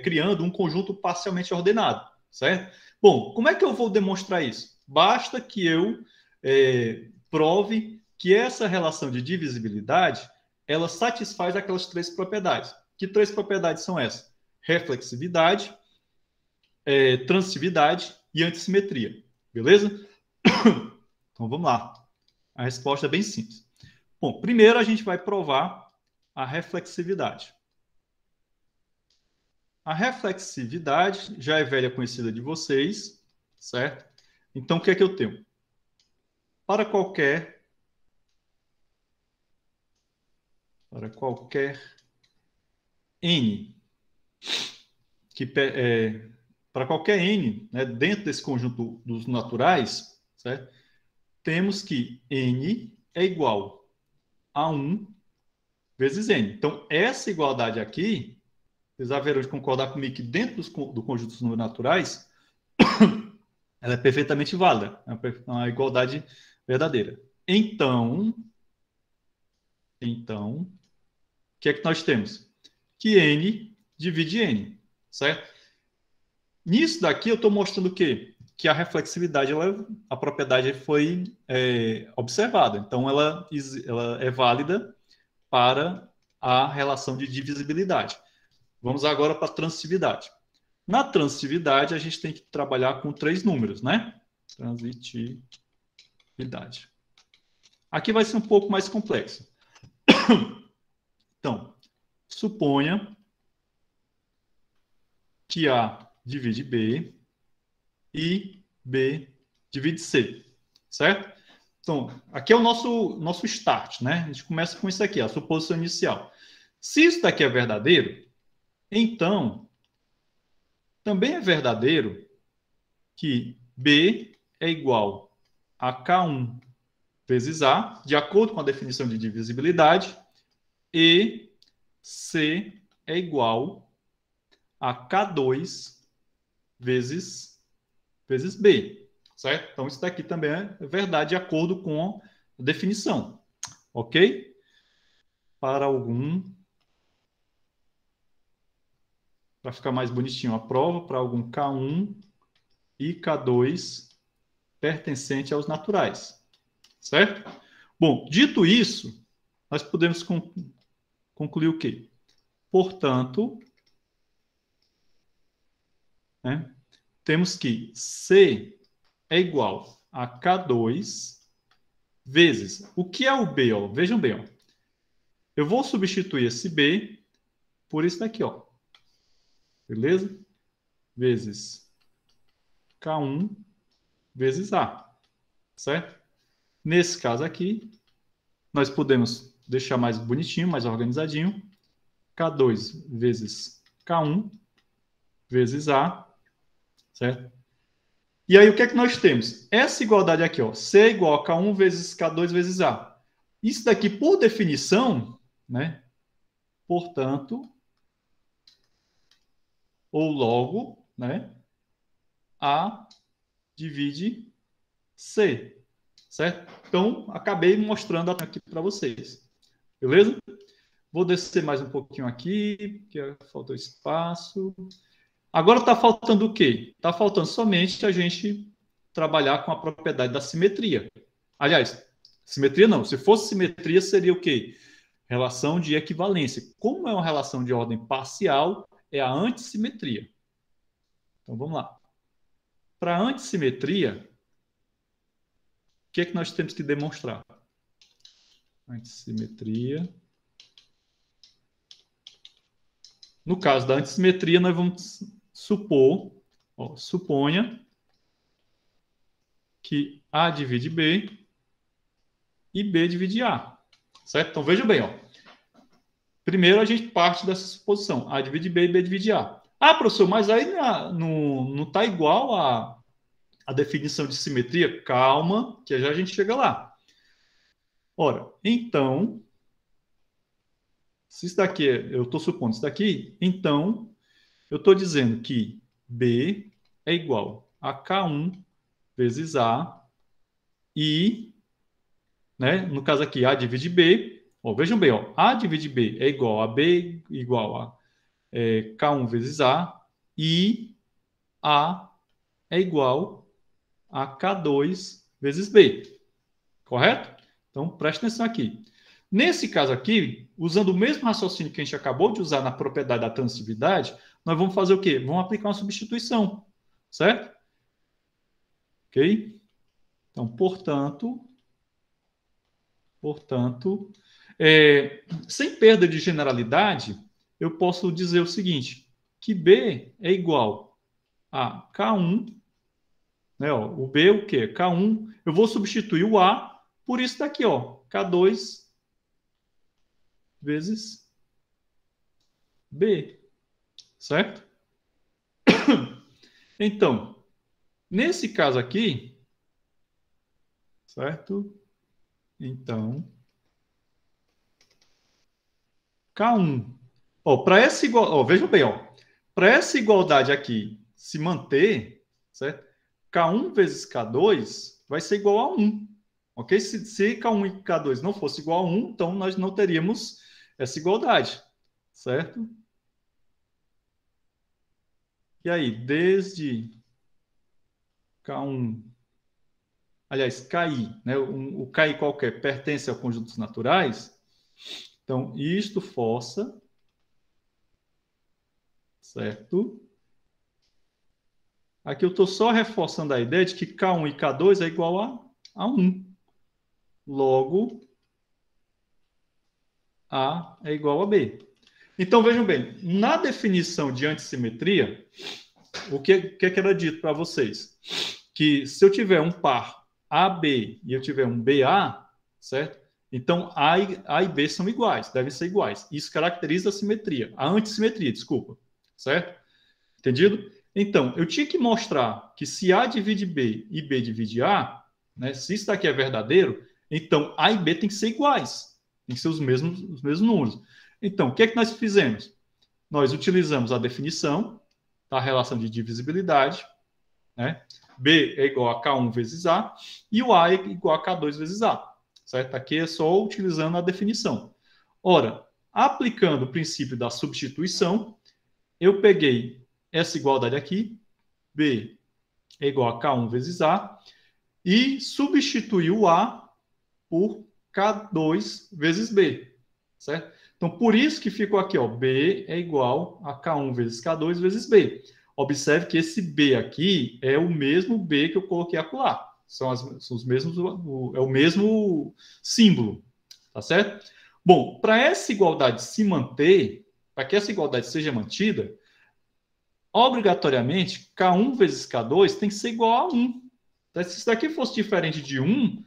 criando um conjunto parcialmente ordenado, certo? Bom, como é que eu vou demonstrar isso? Basta que eu prove que essa relação de divisibilidade, ela satisfaz aquelas três propriedades. Que três propriedades são essas? Reflexividade, transitividade e antissimetria. Beleza? Então vamos lá. A resposta é bem simples. Bom, primeiro a gente vai provar a reflexividade. A reflexividade já é velha conhecida de vocês, certo? Então, o que é que eu tenho? Para qualquer n, para qualquer n, né, dentro desse conjunto dos naturais, certo? Temos que n é igual a 1 vezes n. Então, essa igualdade aqui, vocês haverão de concordar comigo que dentro do conjunto dos números naturais, ela é perfeitamente válida, é uma igualdade verdadeira. Então, o que é que nós temos? Que n divide n, certo? Nisso daqui eu estou mostrando o quê? Que a reflexividade, a propriedade foi observada. Então, ela é válida para a relação de divisibilidade. Vamos agora para a transitividade. Na transitividade, a gente tem que trabalhar com três números, né? Transitividade. Aqui vai ser um pouco mais complexo. Então, suponha que A divide B e B divide C, certo? Então, aqui é o nosso start, né? A gente começa com isso aqui, a suposição inicial. Se isso daqui é verdadeiro, então, também é verdadeiro que B é igual a K1 vezes A, de acordo com a definição de divisibilidade, e C é igual a K2 vezes B, certo? Então, isso daqui também é verdade de acordo com a definição, ok? Para ficar mais bonitinho a prova, para algum K1 e K2 pertencente aos naturais, certo? Bom, dito isso, nós podemos concluir o quê? Portanto, né, temos que C é igual a K2 vezes... O que é o B? Ó? Vejam bem, ó. Eu vou substituir esse B por isso daqui, ó. Beleza? Vezes K1 vezes A, certo? Nesse caso aqui, nós podemos deixar mais bonitinho, mais organizadinho. K2 vezes K1 vezes A, certo? E aí, o que é que nós temos? Essa igualdade aqui, ó, C é igual a K1 vezes K2 vezes A. Isso daqui, por definição, né? Portanto, ou logo, né? A divide C, certo? Então, acabei mostrando aqui para vocês. Beleza? Vou descer mais um pouquinho aqui, porque faltou espaço. Agora está faltando o quê? Está faltando somente a gente trabalhar com a propriedade da simetria. Aliás, simetria não. Se fosse simetria, seria o quê? Relação de equivalência. Como é uma relação de ordem parcial, é a antissimetria. Então, vamos lá. Para a antissimetria, o que é que nós temos que demonstrar? Antissimetria. No caso da antissimetria, nós vamos supor, ó, suponha que A divide B e B divide A. Certo? Então, veja bem, ó. Primeiro a gente parte dessa suposição. A divide B e B divide A. Ah, professor, mas aí não está igual a definição de simetria? Calma, que já a gente chega lá. Ora, então, se isso daqui, eu estou supondo isso daqui, então, eu estou dizendo que B é igual a K1 vezes A e, né, no caso aqui, A divide B. Ó, vejam bem, ó, A divide B é igual a B igual a K1 vezes A e A é igual a K2 vezes B. Correto? Então, preste atenção aqui. Nesse caso aqui, usando o mesmo raciocínio que a gente acabou de usar na propriedade da transitividade, nós vamos fazer o quê? Vamos aplicar uma substituição. Certo? Ok? Então, portanto, sem perda de generalidade, eu posso dizer o seguinte, que B é igual a K1, né, ó, o B é o quê? K1, eu vou substituir o A por isso daqui, ó, K2 vezes B, certo? Então, nesse caso aqui, certo? Então, K1. Ó, para essa igual, ó, vejam bem, ó, para essa igualdade aqui se manter, certo? K1 vezes K2 vai ser igual a 1. Ok? Se K1 e K2 não fosse igual a 1, então nós não teríamos essa igualdade, certo? E aí, desde K1, aliás, KI, né? O KI qualquer pertence a conjuntos naturais, então isto força, certo? Aqui eu estou só reforçando a ideia de que K1 e K2 é igual a 1. Logo, A é igual a B. Então, vejam bem, na definição de antissimetria, o que era dito para vocês? Que se eu tiver um par AB e eu tiver um BA, certo? Então, A e B são iguais, devem ser iguais. Isso caracteriza a simetria, a antissimetria, desculpa, certo? Entendido? Então, eu tinha que mostrar que se A divide B e B divide A, né, se isso daqui é verdadeiro, então A e B tem que ser iguais, tem que ser os mesmos números. Então, o que é que nós fizemos? Nós utilizamos a definição da relação de divisibilidade, né? B é igual a K1 vezes A e o A é igual a K2 vezes A, certo? Aqui é só utilizando a definição. Ora, aplicando o princípio da substituição, eu peguei essa igualdade aqui, B é igual a K1 vezes A, e substituí o A por K2 vezes B, certo? Então, por isso que ficou aqui, ó, B é igual a K1 vezes K2 vezes B. Observe que esse B aqui é o mesmo B que eu coloquei acolá. São os mesmos, é o mesmo símbolo, tá certo? Bom, para essa igualdade se manter, para que essa igualdade seja mantida, obrigatoriamente, K1 vezes K2 tem que ser igual a 1. Então, se isso daqui fosse diferente de 1,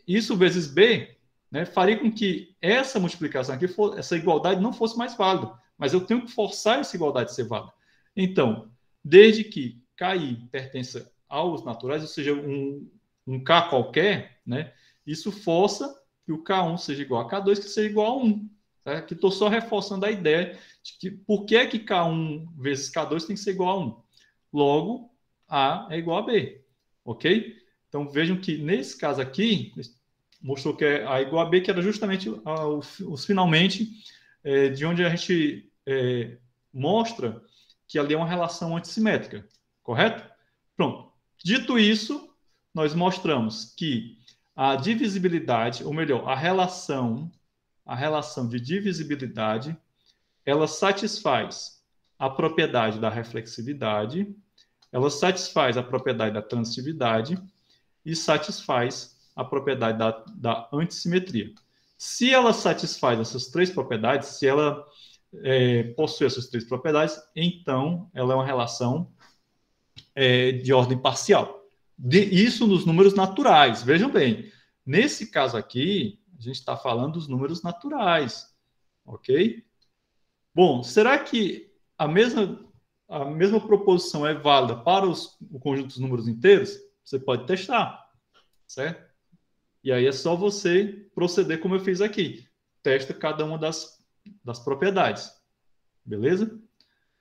isso vezes B, né, faria com que essa multiplicação aqui, essa igualdade não fosse mais válida. Mas eu tenho que forçar essa igualdade a ser válida. Então, desde que KI pertença aos naturais, ou seja, um K qualquer, né, isso força que o K1 seja igual a K2, que seja igual a 1. Tá? Aqui estou só reforçando a ideia de que por que K1 vezes K2 tem que ser igual a 1. Logo, A é igual a B. Ok? Então, vejam que nesse caso aqui, mostrou que é A igual a B, que era justamente os finalmente, de onde a gente mostra que ali é uma relação antissimétrica. Correto? Pronto. Dito isso, nós mostramos que a divisibilidade, ou melhor, a relação de divisibilidade, ela satisfaz a propriedade da reflexividade, ela satisfaz a propriedade da transitividade e satisfaz a propriedade da antissimetria. Se ela satisfaz essas três propriedades, se ela possui essas três propriedades, então ela é uma relação de ordem parcial. Isso nos números naturais. Vejam bem, nesse caso aqui, a gente está falando dos números naturais, ok? Bom, será que a mesma proposição é válida para o conjunto dos números inteiros? Você pode testar, certo? E aí é só você proceder como eu fiz aqui. Testa cada uma das propriedades, beleza?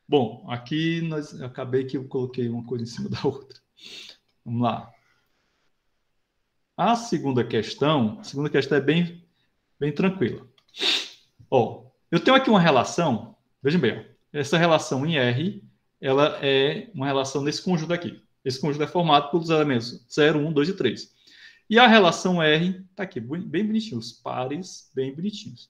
Bom, aqui acabei que eu coloquei uma coisa em cima da outra. Vamos lá. A segunda questão é bem tranquila. Ó, eu tenho aqui uma relação, vejam bem, ó, essa relação em R, ela é uma relação nesse conjunto aqui. Esse conjunto é formado pelos elementos 0, 1, 2 e 3. E a relação R está aqui, bem bonitinho, os pares bem bonitinhos.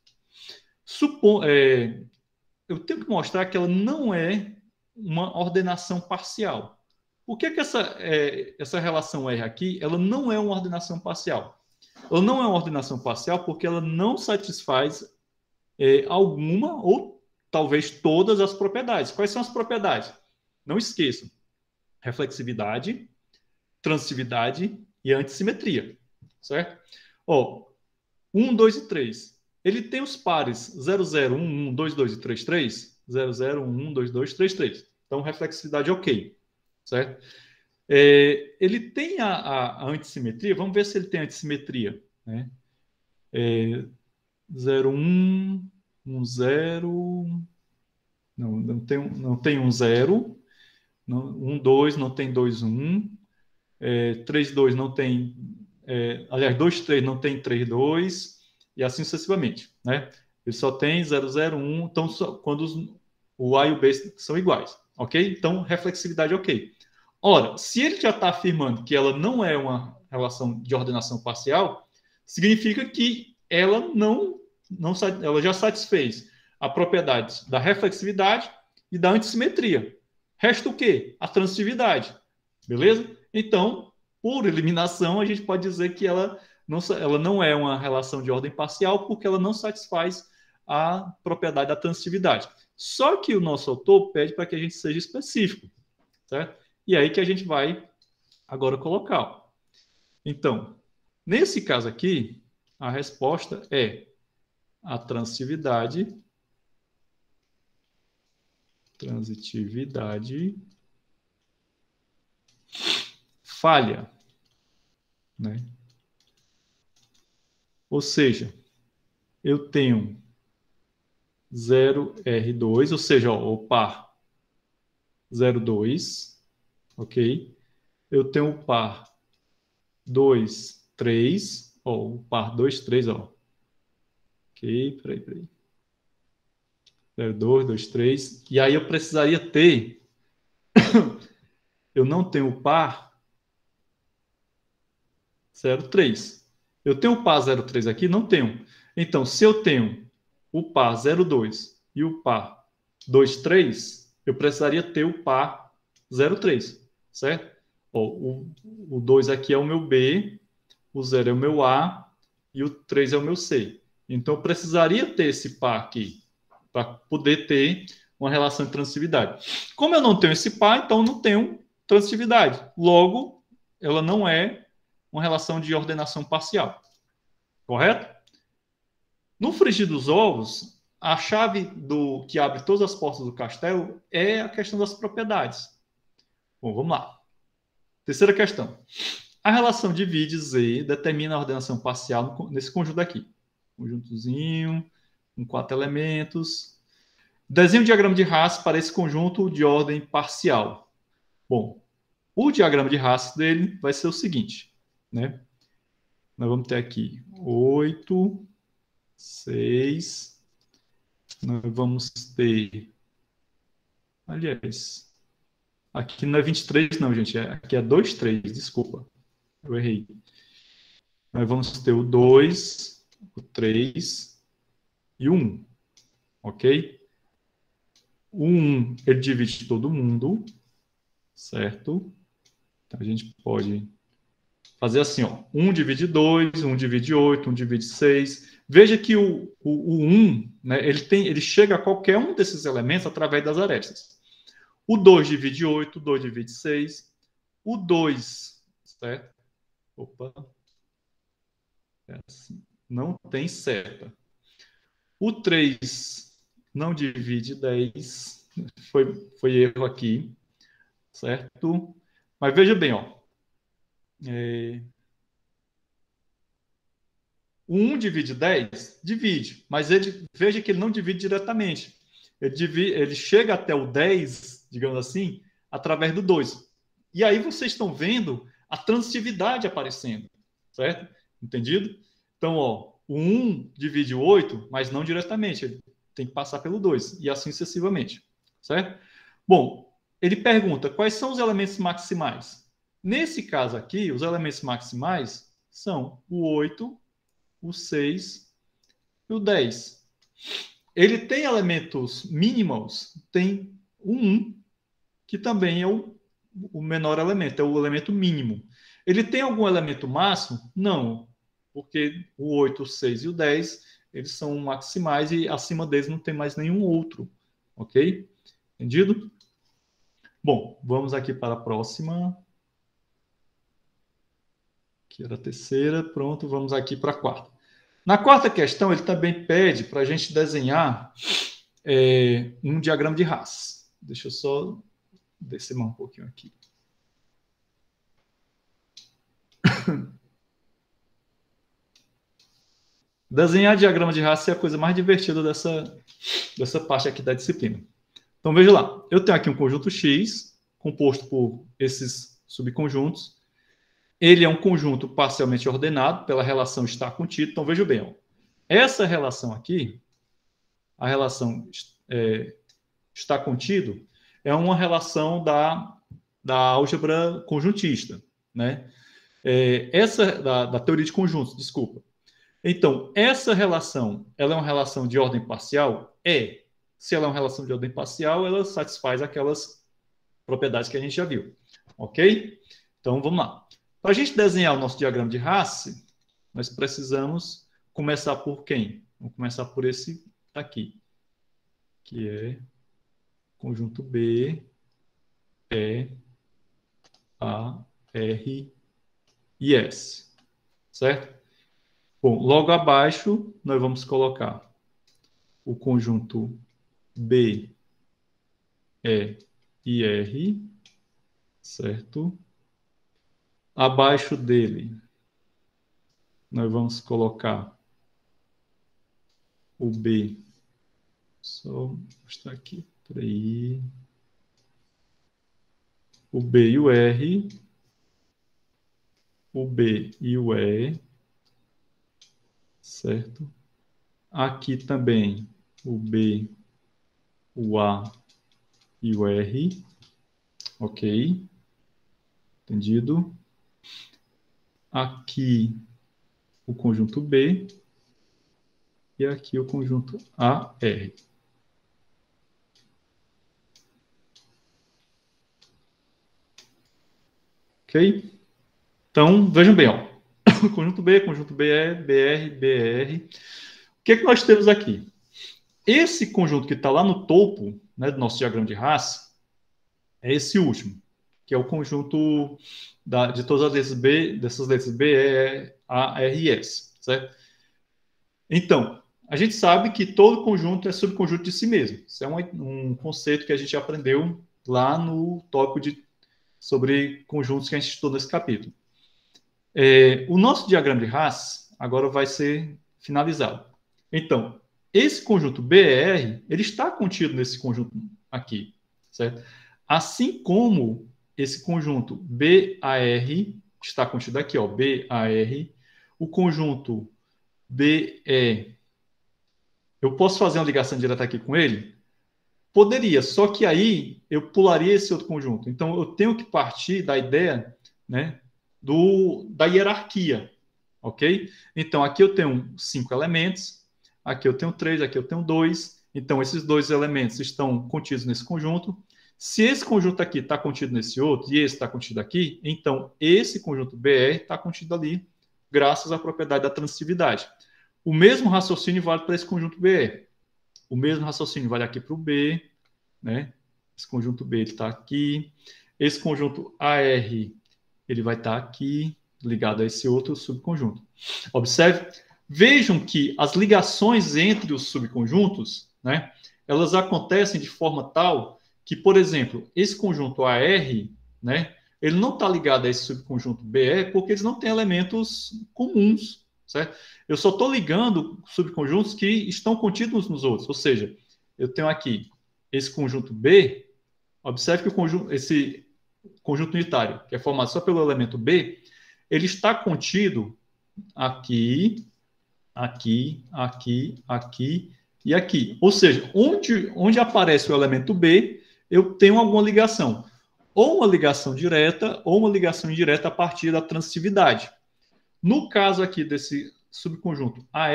Eu tenho que mostrar que ela não é uma ordenação parcial. Por que essa relação R aqui, ela não é uma ordenação parcial? Ela não é uma ordenação parcial porque ela não satisfaz alguma ou talvez todas as propriedades. Quais são as propriedades? Não esqueçam. Reflexividade, transitividade e antissimetria. Certo? Ó, 1, 2 e 3. Ele tem os pares 0, 0, 1, 1, 2, 2 e 3, 3. 0, 0, 1, 1, 2, 2, 3, 3. Então, reflexividade ok. Certo? Ele tem a antissimetria. Vamos ver se ele tem antissimetria. Né? 0, 1, 1, 0. Não tem 1, 0. 1, 2 não tem 2, 1. 3, 2 não tem... aliás, 2, 3 não tem 3, 2. E assim sucessivamente. Né? Ele só tem 0, 0, 1. Então, quando o A e o B são iguais. Ok? Então, reflexividade ok. Ora, se ele já está afirmando que ela não é uma relação de ordenação parcial, significa que ela ela já satisfez a propriedade da reflexividade e da antissimetria. Resta o quê? A transitividade. Beleza? Então, por eliminação, a gente pode dizer que ela não é uma relação de ordem parcial porque ela não satisfaz a propriedade da transitividade. Só que o nosso autor pede para que a gente seja específico, certo? E aí que a gente vai agora colocar. Então, nesse caso aqui, a resposta é a transitividade falha, né? Ou seja, eu tenho 0R2, ou seja, ó, o par 0,2, ok? Eu tenho o par 2, 3, ó, o par 2, 3, ó. Ok, peraí. 0,2, 2, 3. E aí eu precisaria ter... eu não tenho o par 0,3. Eu tenho o par 0,3 aqui? Não tenho. Então, se eu tenho o par 0,2 e o par 2,3, eu precisaria ter o par 0,3, certo? Ó, o 2 aqui é o meu B, o 0 é o meu A e o 3 é o meu C. Então, eu precisaria ter esse par aqui para poder ter uma relação de transitividade. Como eu não tenho esse par, então eu não tenho transitividade. Logo, ela não é uma relação de ordenação parcial. Correto? No frigir dos ovos, a chave que abre todas as portas do castelo é a questão das propriedades. Bom, vamos lá. Terceira questão. A relação divide Z determina a ordenação parcial nesse conjunto aqui. Conjuntozinho, com 4 elementos. Desenhe o diagrama de Hasse para esse conjunto de ordem parcial. Bom, o diagrama de Hasse dele vai ser o seguinte, né? Nós vamos ter aqui 8, 6. Nós vamos ter... Aliás, aqui não é 23 não, gente. Aqui é 2, 3, desculpa. Eu errei. Nós vamos ter o 2, o 3 e o 1. Ok? O 1, ele divide todo mundo, certo? Então, a gente pode fazer assim, ó. 1 divide 2, 1 divide 8, 1 divide 6. Veja que o 1, né, ele chega a qualquer um desses elementos através das arestas. O 2 divide 8, o 2 divide 6. O 2 certo? Opa, é assim. Não tem seta. O 3 não divide 10. Foi erro aqui, certo? Mas veja bem, ó. O 1 divide 10? Divide, mas veja que ele não divide diretamente. Ele chega até o 10, digamos assim, através do 2. E aí vocês estão vendo a transitividade aparecendo, certo? Entendido? Então, ó, o 1 divide o 8, mas não diretamente. Ele tem que passar pelo 2, e assim sucessivamente, certo? Bom, ele pergunta quais são os elementos maximais. Nesse caso aqui, os elementos maximais são o 8, o 6 e o 10. Ele tem elementos mínimos, tem o 1, que também é o menor elemento, é o elemento mínimo. Ele tem algum elemento máximo? Não, porque o 8, o 6 e o 10, eles são maximais e acima deles não tem mais nenhum outro, ok? Entendido? Bom, vamos aqui para a próxima. Aqui era a terceira, pronto, vamos aqui para a quarta. Na quarta questão, ele também pede para a gente desenhar um diagrama de Hasse. Deixa eu só descer mais um pouquinho aqui. Desenhar diagrama de Hasse é a coisa mais divertida dessa parte aqui da disciplina. Então, veja lá. Eu tenho aqui um conjunto X, composto por esses subconjuntos. Ele é um conjunto parcialmente ordenado, pela relação estar contido. Então, veja bem. Ó. Essa relação aqui, a relação está contido, é uma relação da álgebra conjuntista, né? Da teoria de conjuntos, desculpa. Então, essa relação, ela é uma relação de ordem parcial? É. Se ela é uma relação de ordem parcial, ela satisfaz aquelas propriedades que a gente já viu, ok? Então, vamos lá. Para a gente desenhar o nosso diagrama de Hasse, nós precisamos começar por quem? Vamos começar por esse aqui, que é conjunto B, E, A, R e S, certo? Bom, logo abaixo, nós vamos colocar o conjunto B, E e R, certo? Abaixo dele, nós vamos colocar o B. Só mostrar aqui, peraí. O B e o R, o B e o E, certo? Aqui também o B, o A e o R, ok? Entendido? Aqui o conjunto B e aqui o conjunto AR. Ok? Então, vejam bem, ó. Conjunto B, conjunto BE, BR, BR. O que é que nós temos aqui? Esse conjunto que está lá no topo, né, do nosso diagrama de Hasse é esse último, que é o conjunto de todas as letras B, dessas letras B, E, A, R e S, certo? Então, a gente sabe que todo conjunto é subconjunto de si mesmo. Isso é um conceito que a gente aprendeu lá no tópico sobre conjuntos que a gente estudou nesse capítulo. O nosso diagrama de Hasse agora vai ser finalizado. Então, esse conjunto BR, ele está contido nesse conjunto aqui, certo? Assim como esse conjunto BAR está contido aqui, ó, BAR, o conjunto BE, eu posso fazer uma ligação direta aqui com ele? Poderia, só que aí eu pularia esse outro conjunto. Então, eu tenho que partir da ideia, né, da hierarquia, ok? Então, aqui eu tenho 5 elementos, aqui eu tenho 3, aqui eu tenho 2. Então, esses 2 elementos estão contidos nesse conjunto. Se esse conjunto aqui está contido nesse outro e esse está contido aqui, então esse conjunto BR está contido ali, graças à propriedade da transitividade. O mesmo raciocínio vale para esse conjunto BR. O mesmo raciocínio vale aqui para o B, né? Esse conjunto B está aqui. Esse conjunto AR, ele vai estar aqui, ligado a esse outro subconjunto. Observe, vejam que as ligações entre os subconjuntos, né, elas acontecem de forma tal que, por exemplo, esse conjunto AR, né, ele não está ligado a esse subconjunto BE porque eles não têm elementos comuns, certo? Eu só estou ligando subconjuntos que estão contidos uns nos outros, ou seja, eu tenho aqui esse conjunto B, observe que esse conjunto unitário, que é formado só pelo elemento B, ele está contido aqui, aqui, aqui, aqui e aqui. Ou seja, onde aparece o elemento B, eu tenho alguma ligação. Ou uma ligação direta, ou uma ligação indireta a partir da transitividade. No caso aqui desse subconjunto AR,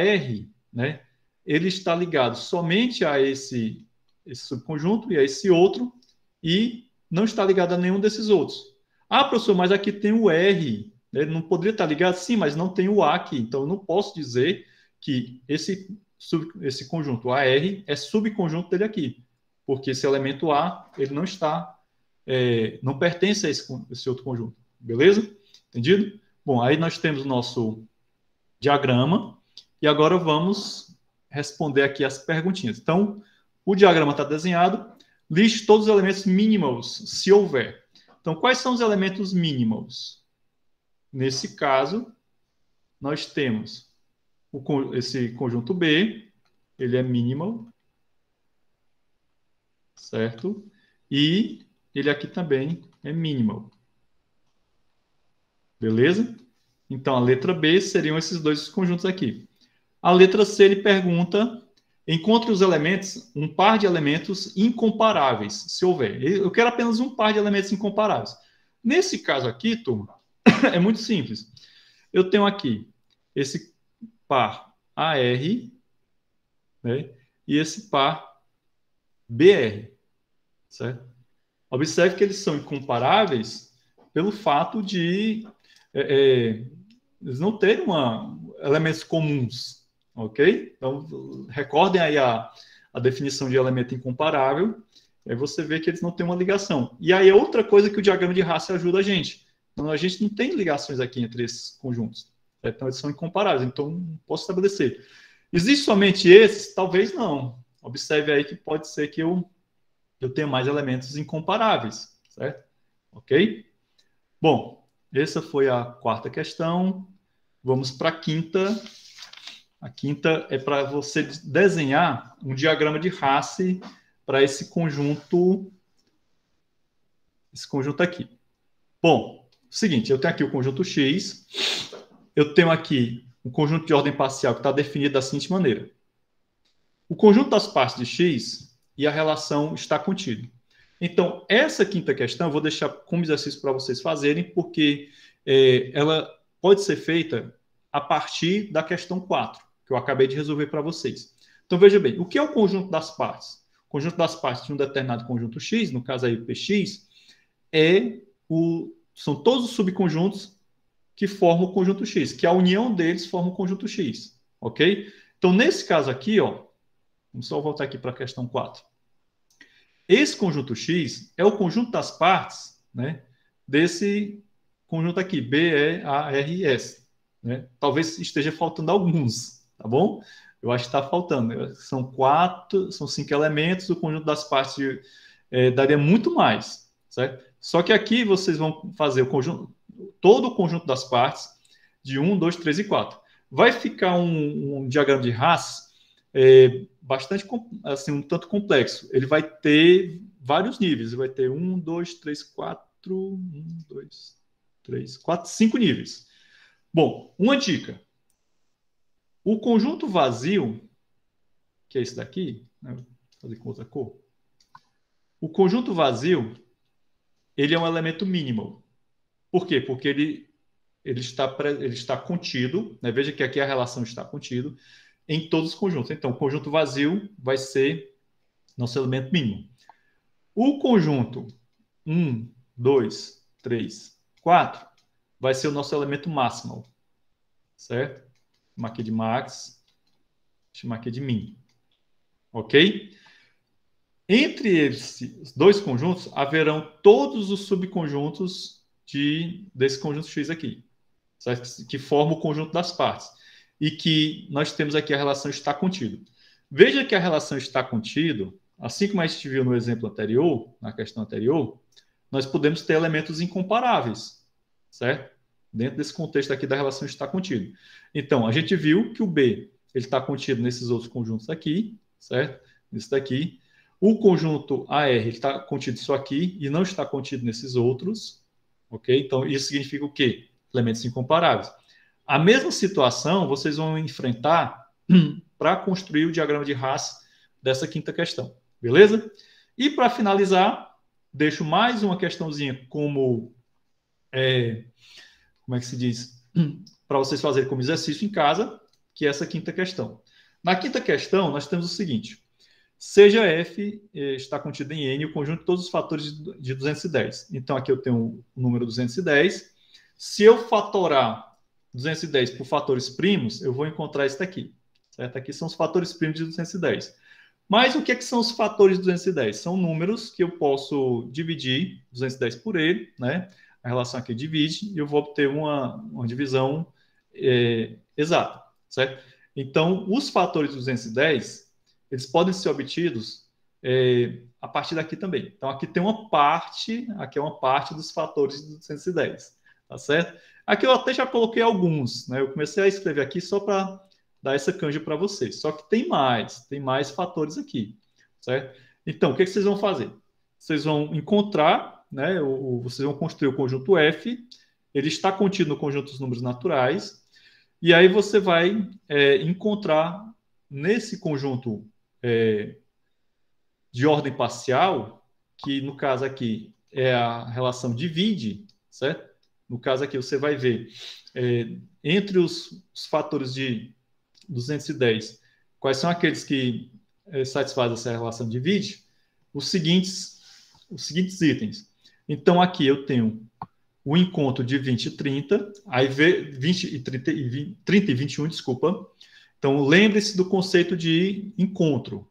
né, ele está ligado somente a esse subconjunto e a esse outro, e não está ligado a nenhum desses outros. Ah, professor, mas aqui tem o R, né? Ele não poderia estar ligado? Sim, mas não tem o A aqui, então eu não posso dizer que esse conjunto AR é subconjunto dele aqui, porque esse elemento A, ele não está, não pertence a esse outro conjunto, beleza? Entendido? Bom, aí nós temos o nosso diagrama, e agora vamos responder aqui as perguntinhas. Então, o diagrama está desenhado, liste todos os elementos mínimos, se houver. Então, quais são os elementos mínimos? Nesse caso, nós temos esse conjunto B, ele é minimal, certo? E ele aqui também é minimal. Beleza? Então, a letra B seriam esses dois conjuntos aqui. A letra C, ele pergunta, encontre os elementos, um par de elementos incomparáveis, se houver. Eu quero apenas um par de elementos incomparáveis. Nesse caso aqui, turma, é muito simples. Eu tenho aqui esse par AR, né, e esse par BR, certo? Observe que eles são incomparáveis pelo fato de eles não terem elementos comuns, ok? Então, recordem aí a definição de elemento incomparável, aí você vê que eles não têm uma ligação. E aí é outra coisa que o diagrama de Hasse ajuda a gente. Então, a gente não tem ligações aqui entre esses conjuntos. Então, eles são incomparáveis, então não posso estabelecer. Existe somente esses? Talvez não. Observe aí que pode ser que eu tenha mais elementos incomparáveis, certo? Ok? Bom, essa foi a quarta questão. Vamos para a quinta. A quinta é para você desenhar um diagrama de Hasse para esse conjunto aqui. Bom, seguinte, eu tenho aqui o conjunto X, eu tenho aqui um conjunto de ordem parcial que está definido da seguinte maneira. O conjunto das partes de X e a relação está contido. Então, essa quinta questão eu vou deixar como exercício para vocês fazerem, porque ela pode ser feita a partir da questão 4, que eu acabei de resolver para vocês. Então, veja bem, o que é o conjunto das partes? O conjunto das partes de um determinado conjunto X, no caso aí PX, são todos os subconjuntos que formam o conjunto X, que a união deles forma o conjunto X, ok? Então, nesse caso aqui, ó, vamos só voltar aqui para a questão 4. Esse conjunto X é o conjunto das partes, né, desse conjunto aqui, BEARS. Né? Talvez esteja faltando alguns, tá bom? Eu acho que está faltando. São 5 elementos, o conjunto das partes daria muito mais, certo? Só que aqui vocês vão fazer todo o conjunto das partes de 1, 2, 3 e 4. Vai ficar um diagrama de Hasse bastante, assim, um tanto complexo. Ele vai ter vários níveis. Ele vai ter 1, 2, 3, 4, 1, 2, 3, 4, 5 níveis. Bom, uma dica. O conjunto vazio, que é esse daqui, né? Vou fazer com outra cor. O conjunto vazio, ele é um elemento mínimo. Por quê? Porque ele está contido, né? Veja que aqui a relação está contido em todos os conjuntos. Então, o conjunto vazio vai ser nosso elemento mínimo. O conjunto 1, 2, 3, 4 vai ser o nosso elemento máximo, certo? Chamar aqui de max, chamar aqui de min. Ok? Entre esses dois conjuntos, haverão todos os subconjuntos desse conjunto X aqui, certo? Que forma o conjunto das partes. E que nós temos aqui a relação está contido. Veja que a relação está contido, assim como a gente viu no exemplo anterior, na questão anterior, nós podemos ter elementos incomparáveis, certo? Dentro desse contexto aqui da relação está contido. Então, a gente viu que o B ele está contido nesses outros conjuntos aqui, certo? Nesse daqui. O conjunto AR está contido só aqui e não está contido nesses outros, ok? Então, isso significa o quê? Elementos incomparáveis. A mesma situação vocês vão enfrentar para construir o diagrama de Hasse dessa quinta questão, beleza? E para finalizar, deixo mais uma questãozinha como é que se diz? Para vocês fazerem como exercício em casa, que é essa quinta questão. Na quinta questão, nós temos o seguinte: seja F está contido em N o conjunto de todos os fatores de 210. Então, aqui eu tenho o número 210. Se eu fatorar 210 por fatores primos, eu vou encontrar isso daqui. Certo? Aqui são os fatores primos de 210. Mas o que são os fatores de 210? São números que eu posso dividir 210 por ele, né? A relação aqui divide e eu vou obter uma divisão exata, certo? Então, os fatores de 210, eles podem ser obtidos a partir daqui também. Então, aqui tem uma parte, aqui é uma parte dos fatores de 210, tá certo? Aqui eu até já coloquei alguns, né? Eu comecei a escrever aqui só para dar essa canja para vocês. Só que tem mais fatores aqui, certo? Então, o que vocês vão fazer? Vocês vão encontrar, né? Vocês vão construir o conjunto F, ele está contido no conjunto dos números naturais, e aí você vai encontrar nesse conjunto de ordem parcial, que no caso aqui é a relação divide, certo? No caso aqui você vai ver entre os fatores de 210, quais são aqueles que satisfazem essa relação divide, os seguintes itens. Então, aqui eu tenho o encontro de 20 e 30, aí 20 e 30 e 21, desculpa. Então, lembre-se do conceito de encontro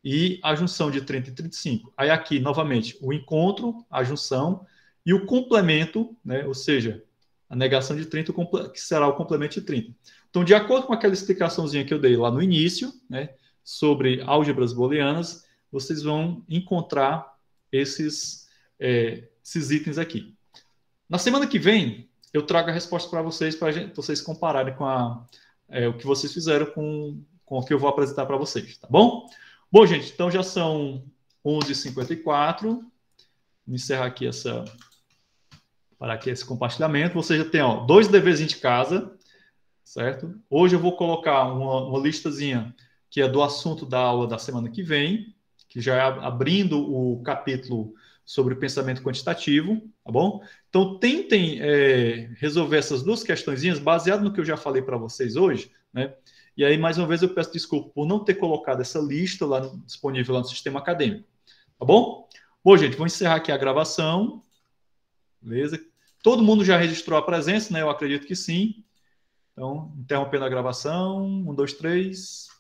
e a junção de 30 e 35. Aí aqui, novamente, o encontro, a junção e o complemento, né? Ou seja, a negação de 30, que será o complemento de 30. Então, de acordo com aquela explicaçãozinha que eu dei lá no início, né, sobre álgebras booleanas, vocês vão encontrar esses itens aqui. Na semana que vem, eu trago a resposta para vocês vocês compararem com o que vocês fizeram com o que eu vou apresentar para vocês, tá bom? Bom, gente, então já são 11h54. Vou encerrar aqui esse compartilhamento. Você já tem 2 deveres de casa, certo? Hoje eu vou colocar uma listazinha que é do assunto da aula da semana que vem, que já é abrindo o capítulo sobre pensamento quantitativo, tá bom? Então, tentem resolver essas 2 questõezinhas baseado no que eu já falei para vocês hoje, né? E aí, mais uma vez, eu peço desculpa por não ter colocado essa lista disponível lá no sistema acadêmico, tá bom? Bom, gente, vou encerrar aqui a gravação, beleza? Todo mundo já registrou a presença, né? Eu acredito que sim. Então, interrompendo a gravação. 1, 2, 3...